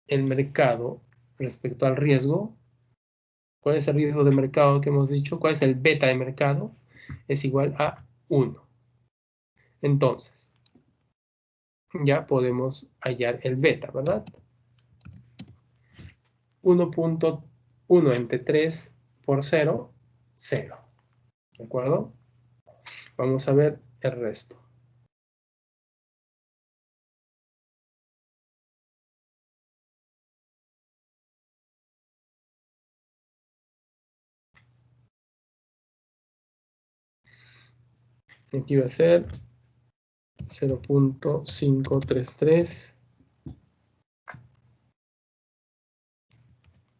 el mercado respecto al riesgo? ¿Cuál es el riesgo de mercado que hemos dicho? ¿Cuál es el beta de mercado? Es igual a 1. Entonces, ya podemos hallar el beta, ¿verdad? 1.1 entre 3 por 0, 0. ¿De acuerdo? Vamos a ver el resto. Aquí va a ser 0.533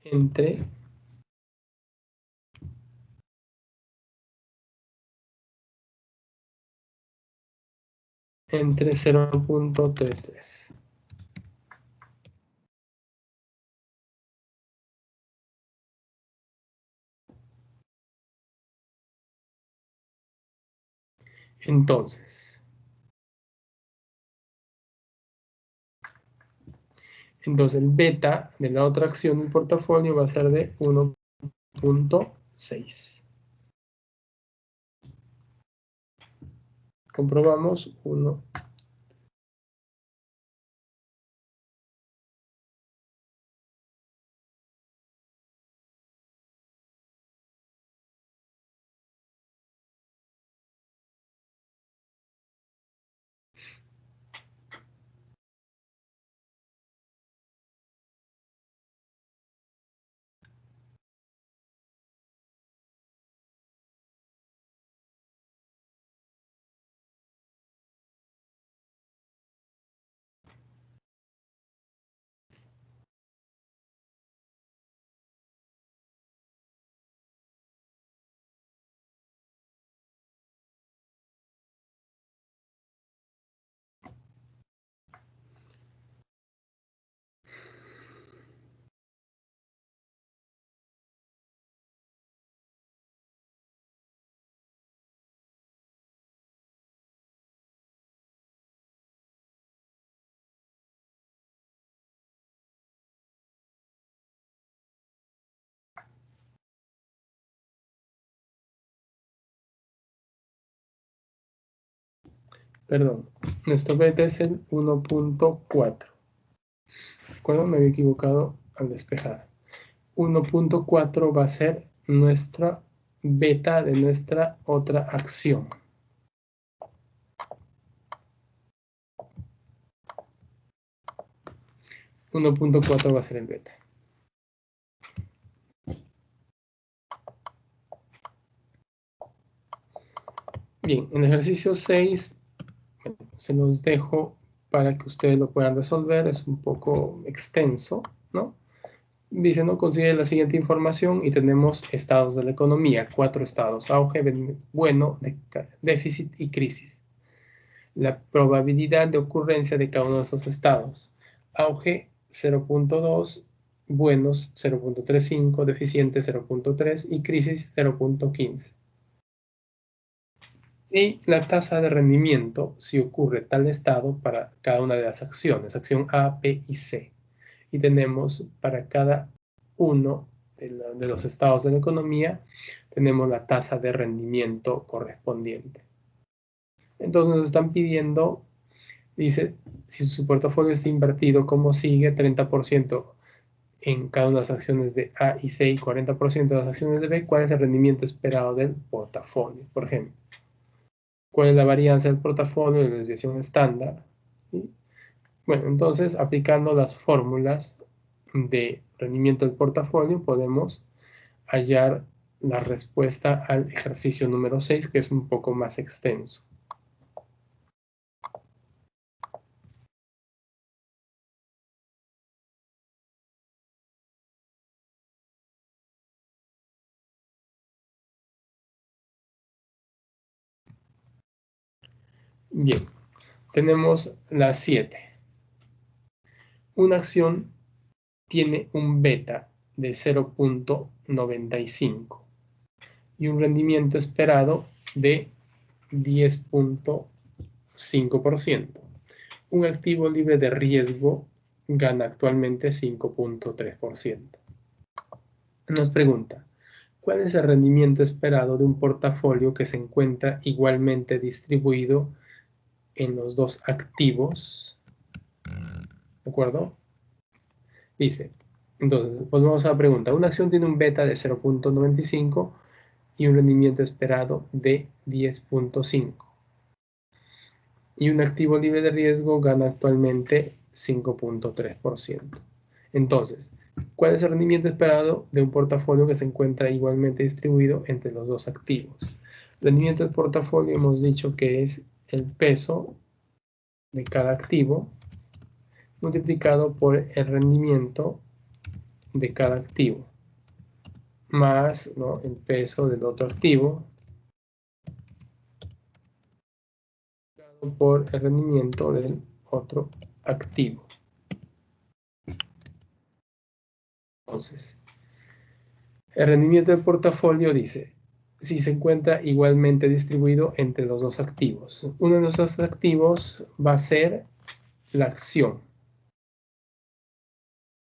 entre 0.33. Entonces el beta de la otra acción del portafolio va a ser de 1.6. Comprobamos 1. Perdón, nuestro beta es el 1.4. ¿De acuerdo? Me había equivocado al despejar. 1.4 va a ser nuestra beta de nuestra otra acción. 1.4 va a ser el beta. Bien, en el ejercicio 6 se los dejo para que ustedes lo puedan resolver. Es un poco extenso, ¿no? Dice, ¿no? Considere la siguiente información y tenemos estados de la economía. 4 estados: auge, bueno, déficit y crisis. La probabilidad de ocurrencia de cada uno de esos estados: auge 0.2, buenos 0.35, deficiente 0.3 y crisis 0.15. Y la tasa de rendimiento si ocurre tal estado para cada una de las acciones, acción A, B y C. Y tenemos para cada uno de los estados de la economía, tenemos la tasa de rendimiento correspondiente. Entonces nos están pidiendo, dice, si su portafolio está invertido, ¿cómo sigue? 30% en cada una de las acciones de A y C y 40% de las acciones de B. ¿Cuál es el rendimiento esperado del portafolio? Por ejemplo, ¿cuál es la varianza del portafolio de la desviación estándar? ¿Sí? Bueno, entonces, aplicando las fórmulas de rendimiento del portafolio, podemos hallar la respuesta al ejercicio número 6, que es un poco más extenso. Bien, tenemos la 7. Una acción tiene un beta de 0.95 y un rendimiento esperado de 10.5%. Un activo libre de riesgo gana actualmente 5.3%. Nos pregunta, ¿cuál es el rendimiento esperado de un portafolio que se encuentra igualmente distribuido en los dos activos? ¿De acuerdo? Dice, entonces, volvemos a la pregunta. Una acción tiene un beta de 0.95 y un rendimiento esperado de 10.5. Y un activo libre de riesgo gana actualmente 5.3%. Entonces, ¿cuál es el rendimiento esperado de un portafolio que se encuentra igualmente distribuido entre los dos activos? El rendimiento del portafolio hemos dicho que es el peso de cada activo multiplicado por el rendimiento de cada activo, más, ¿no?, el peso del otro activo por el rendimiento del otro activo. Entonces, el rendimiento del portafolio dice, si se encuentra igualmente distribuido entre los dos activos. Uno de los dos activos va a ser la acción,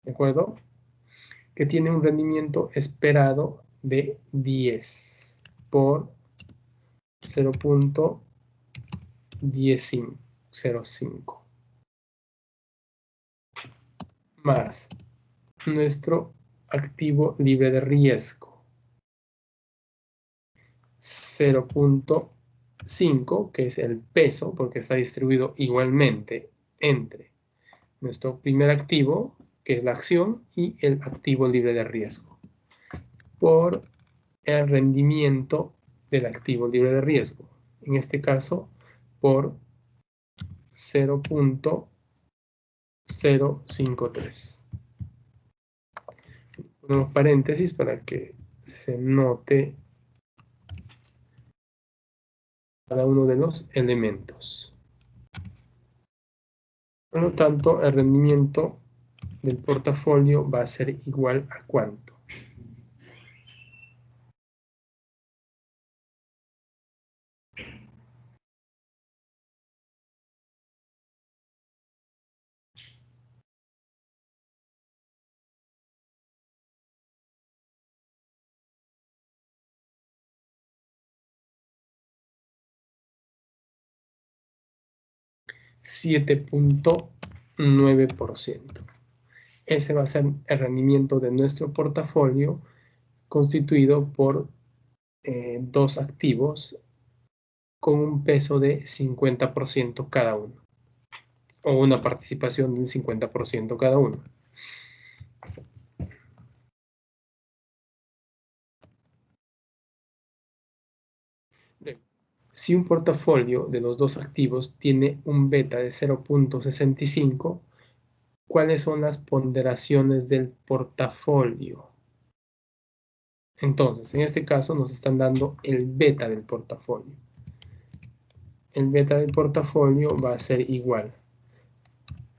¿de acuerdo? Que tiene un rendimiento esperado de 10 por 0.1005 más nuestro activo libre de riesgo 0.5, que es el peso, porque está distribuido igualmente entre nuestro primer activo, que es la acción, y el activo libre de riesgo, por el rendimiento del activo libre de riesgo. En este caso, por 0.053. Ponemos paréntesis para que se note cada uno de los elementos. Por lo tanto, el rendimiento del portafolio va a ser igual a ¿cuánto? $7.9%. Ese va a ser el rendimiento de nuestro portafolio constituido por dos activos con un peso de 50% cada uno, o una participación del 50% cada uno. Si un portafolio de los dos activos tiene un beta de 0.65, ¿cuáles son las ponderaciones del portafolio? Entonces, en este caso nos están dando el beta del portafolio. El beta del portafolio va a ser igual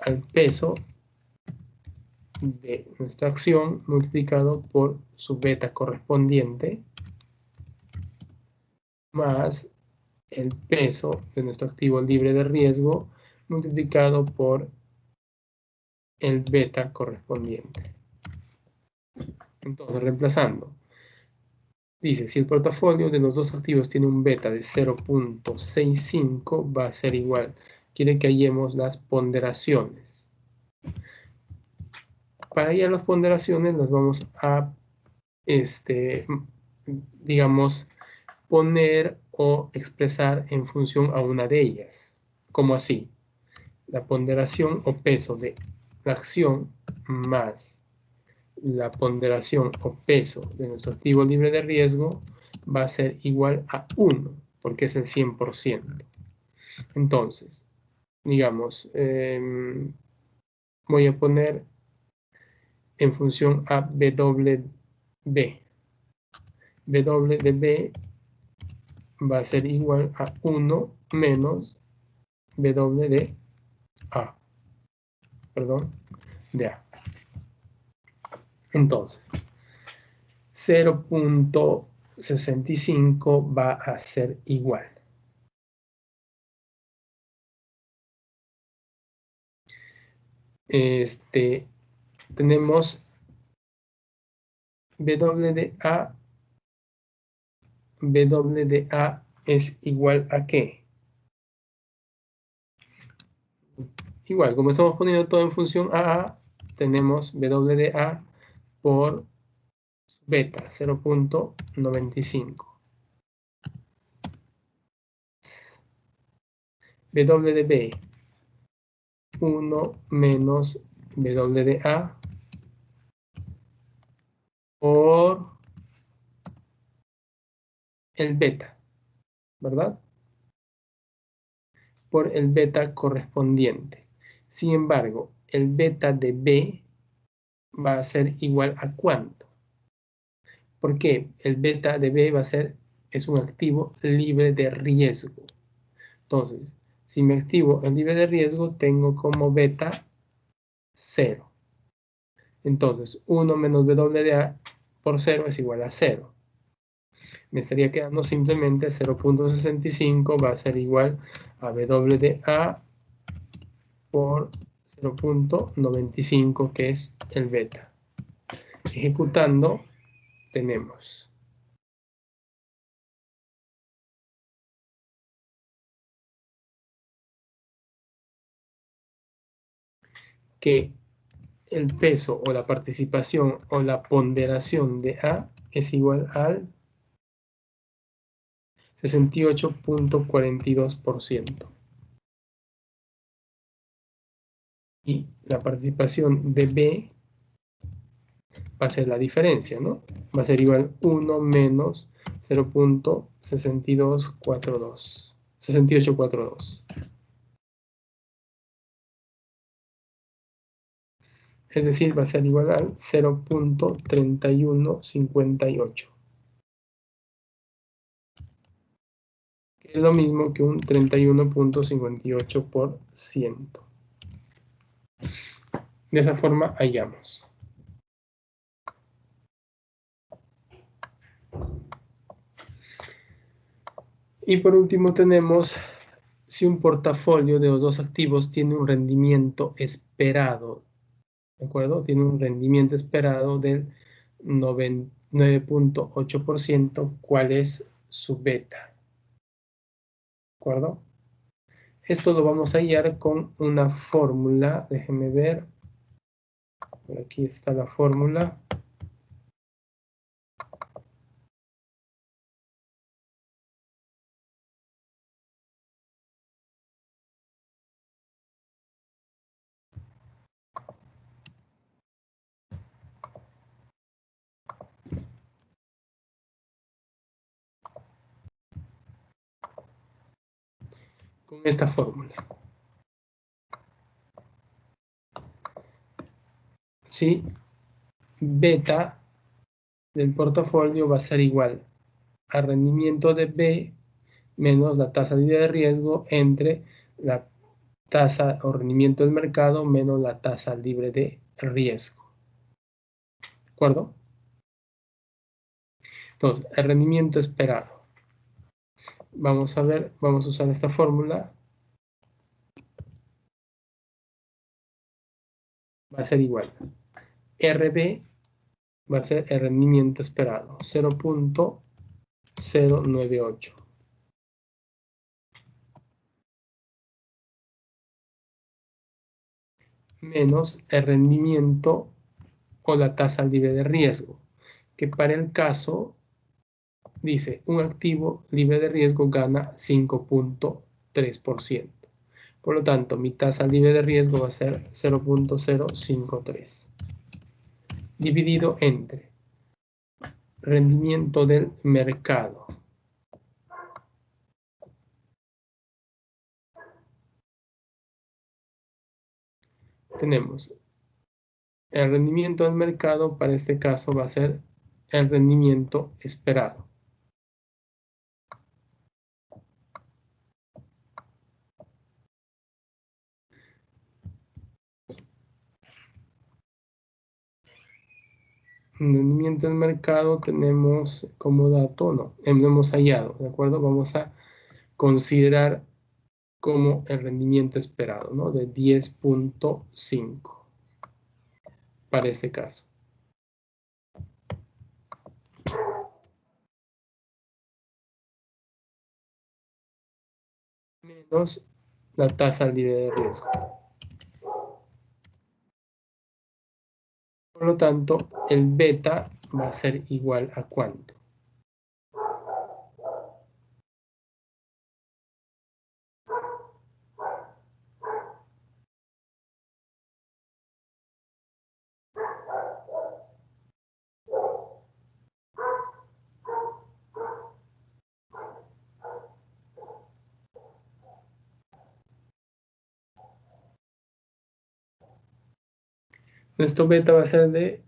al peso de nuestra acción multiplicado por su beta correspondiente más el peso de nuestro activo libre de riesgo multiplicado por el beta correspondiente. Entonces, reemplazando, dice, si el portafolio de los dos activos tiene un beta de 0.65, va a ser igual. Quiere que hallemos las ponderaciones. Para hallar las ponderaciones las vamos a, digamos, poner o expresar en función a una de ellas. Como así, la ponderación o peso de la acción más la ponderación o peso de nuestro activo libre de riesgo va a ser igual a 1, porque es el 100%. Entonces, digamos, voy a poner en función a W de B va a ser igual a 1 menos W de A, perdón, de A. Entonces, 0.65 va a ser igual. Tenemos W de A es igual a ¿qué? Igual, como estamos poniendo todo en función a, tenemos W de A por beta, 0.95. W de B, 1 menos W de A por el beta, ¿verdad? Por el beta correspondiente. Sin embargo, el beta de B va a ser igual a ¿cuánto? Porque el beta de B es un activo libre de riesgo. Entonces, si mi activo es libre de riesgo, tengo como beta 0. Entonces, 1 menos W de A por 0 es igual a 0. me estaría quedando simplemente 0.65 va a ser igual a W de A por 0.95, que es el beta. Ejecutando, tenemos que el peso o la participación o la ponderación de A es igual al 68.42%. Y la participación de B va a ser la diferencia, ¿no? Va a ser igual 1 menos 0.6242. 6842. Es decir, va a ser igual al 0.3158. Que es lo mismo que un 31.58%. De esa forma hallamos. Y por último tenemos si un portafolio de los dos activos tiene un rendimiento esperado, ¿de acuerdo? Tiene un rendimiento esperado del 9.8%, ¿cuál es su beta? ¿De acuerdo? Esto lo vamos a hallar con una fórmula, déjenme ver, por aquí está la fórmula. Con esta fórmula. ¿Sí? Beta del portafolio va a ser igual al rendimiento de B menos la tasa libre de riesgo entre la tasa o rendimiento del mercado menos la tasa libre de riesgo. ¿De acuerdo? Entonces, el rendimiento esperado. Vamos a ver, vamos a usar esta fórmula. Va a ser igual. RB va a ser el rendimiento esperado, 0.098. Menos el rendimiento o la tasa libre de riesgo, que para el caso dice un activo libre de riesgo gana 5.3%. Por lo tanto, mi tasa libre de riesgo va a ser 0.053. Dividido entre rendimiento del mercado. Tenemos el rendimiento del mercado, para este caso va a ser el rendimiento esperado. Rendimiento del mercado tenemos como dato, no, lo hemos hallado, ¿de acuerdo? Vamos a considerar como el rendimiento esperado, ¿no? De 10.5 para este caso. Menos la tasa libre de riesgo. Por lo tanto, el beta va a ser igual a ¿cuánto? Nuestro beta va a ser de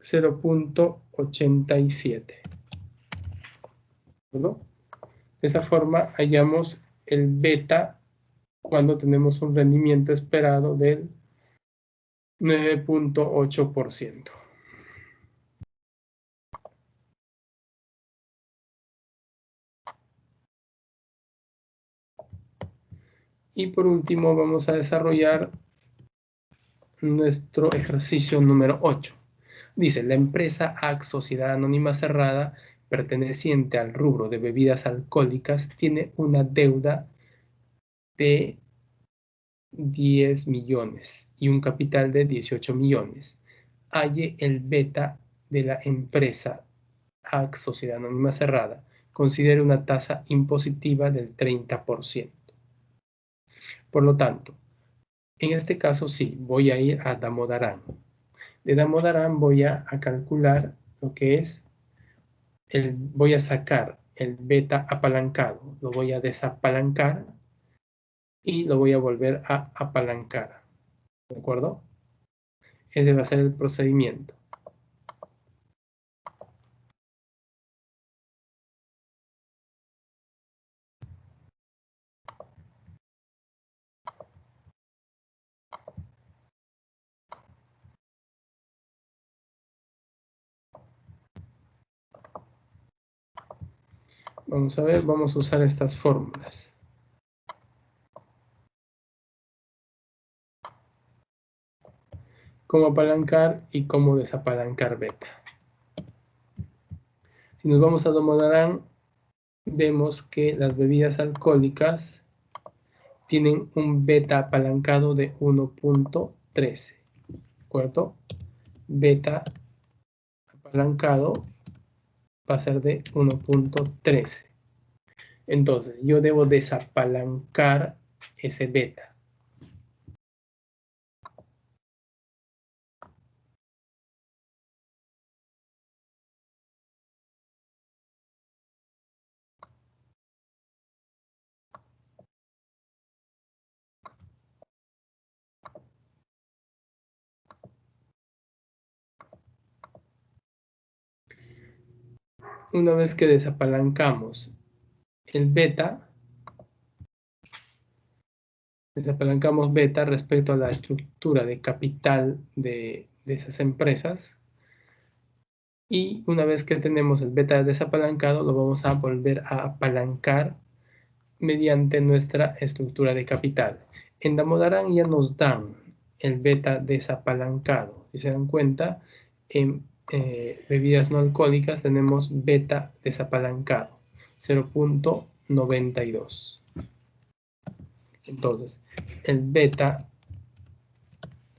0.87. ¿No? De esa forma hallamos el beta cuando tenemos un rendimiento esperado del 9.8%. Y por último vamos a desarrollar nuestro ejercicio número 8. Dice, la empresa AC Sociedad Anónima Cerrada, perteneciente al rubro de bebidas alcohólicas, tiene una deuda de 10 millones y un capital de 18 millones. Halle el beta de la empresa AC Sociedad Anónima Cerrada. Considere una tasa impositiva del 30%. Por lo tanto, en este caso sí, voy a ir a Damodaran. De Damodaran voy a calcular lo que es, voy a sacar el beta apalancado, lo voy a desapalancar y lo voy a volver a apalancar. ¿De acuerdo? Ese va a ser el procedimiento. Vamos a ver, vamos a usar estas fórmulas. Cómo apalancar y cómo desapalancar beta. Si nos vamos a Damodaran, vemos que las bebidas alcohólicas tienen un beta apalancado de 1.13. ¿De acuerdo? Beta apalancado va a ser de 1.13. Entonces, yo debo desapalancar ese beta. Una vez que desapalancamos el beta, desapalancamos beta respecto a la estructura de capital de esas empresas. Y una vez que tenemos el beta desapalancado, lo vamos a volver a apalancar mediante nuestra estructura de capital. En Damodaran ya nos dan el beta desapalancado. Si se dan cuenta, en bebidas no alcohólicas tenemos beta desapalancado, 0.92. Entonces, el beta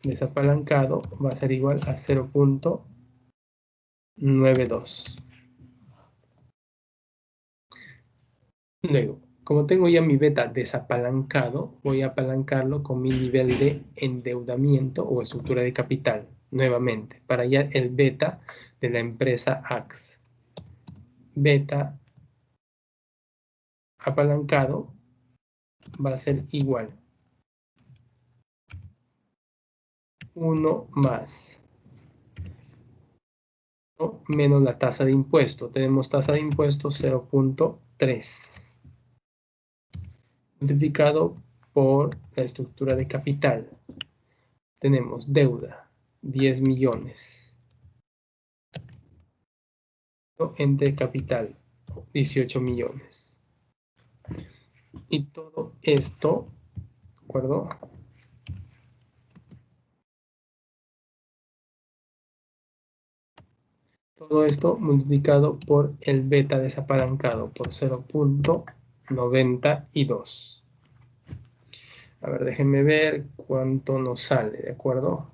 desapalancado va a ser igual a 0.92. Luego, como tengo ya mi beta desapalancado, voy a apalancarlo con mi nivel de endeudamiento o estructura de capital, nuevamente, para hallar el beta de la empresa AX. Beta apalancado va a ser igual 1 más menos la tasa de impuesto. Tenemos tasa de impuesto 0.3 multiplicado por la estructura de capital. Tenemos deuda 10 millones entre capital 18 millones. Y todo esto, ¿de acuerdo? Todo esto multiplicado por el beta desapalancado por 0.92. A ver, déjenme ver cuánto nos sale, ¿de acuerdo?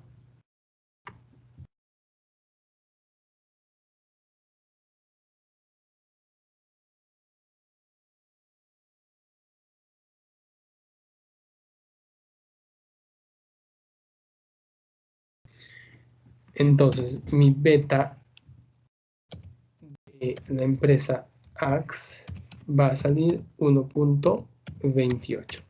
Entonces, mi beta de la empresa AX va a salir 1.28.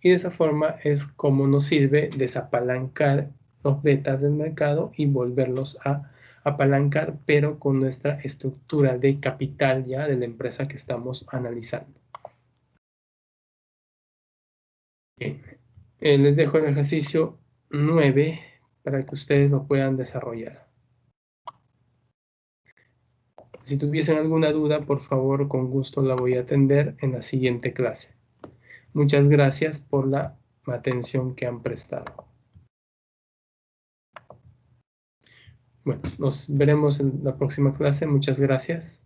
Y de esa forma es como nos sirve desapalancar los betas del mercado y volverlos a apalancar, pero con nuestra estructura de capital ya de la empresa que estamos analizando. Bien. Les dejo el ejercicio 9 para que ustedes lo puedan desarrollar. Si tuviesen alguna duda, por favor, con gusto la voy a atender en la siguiente clase. Muchas gracias por la atención que han prestado. Bueno, nos veremos en la próxima clase. Muchas gracias.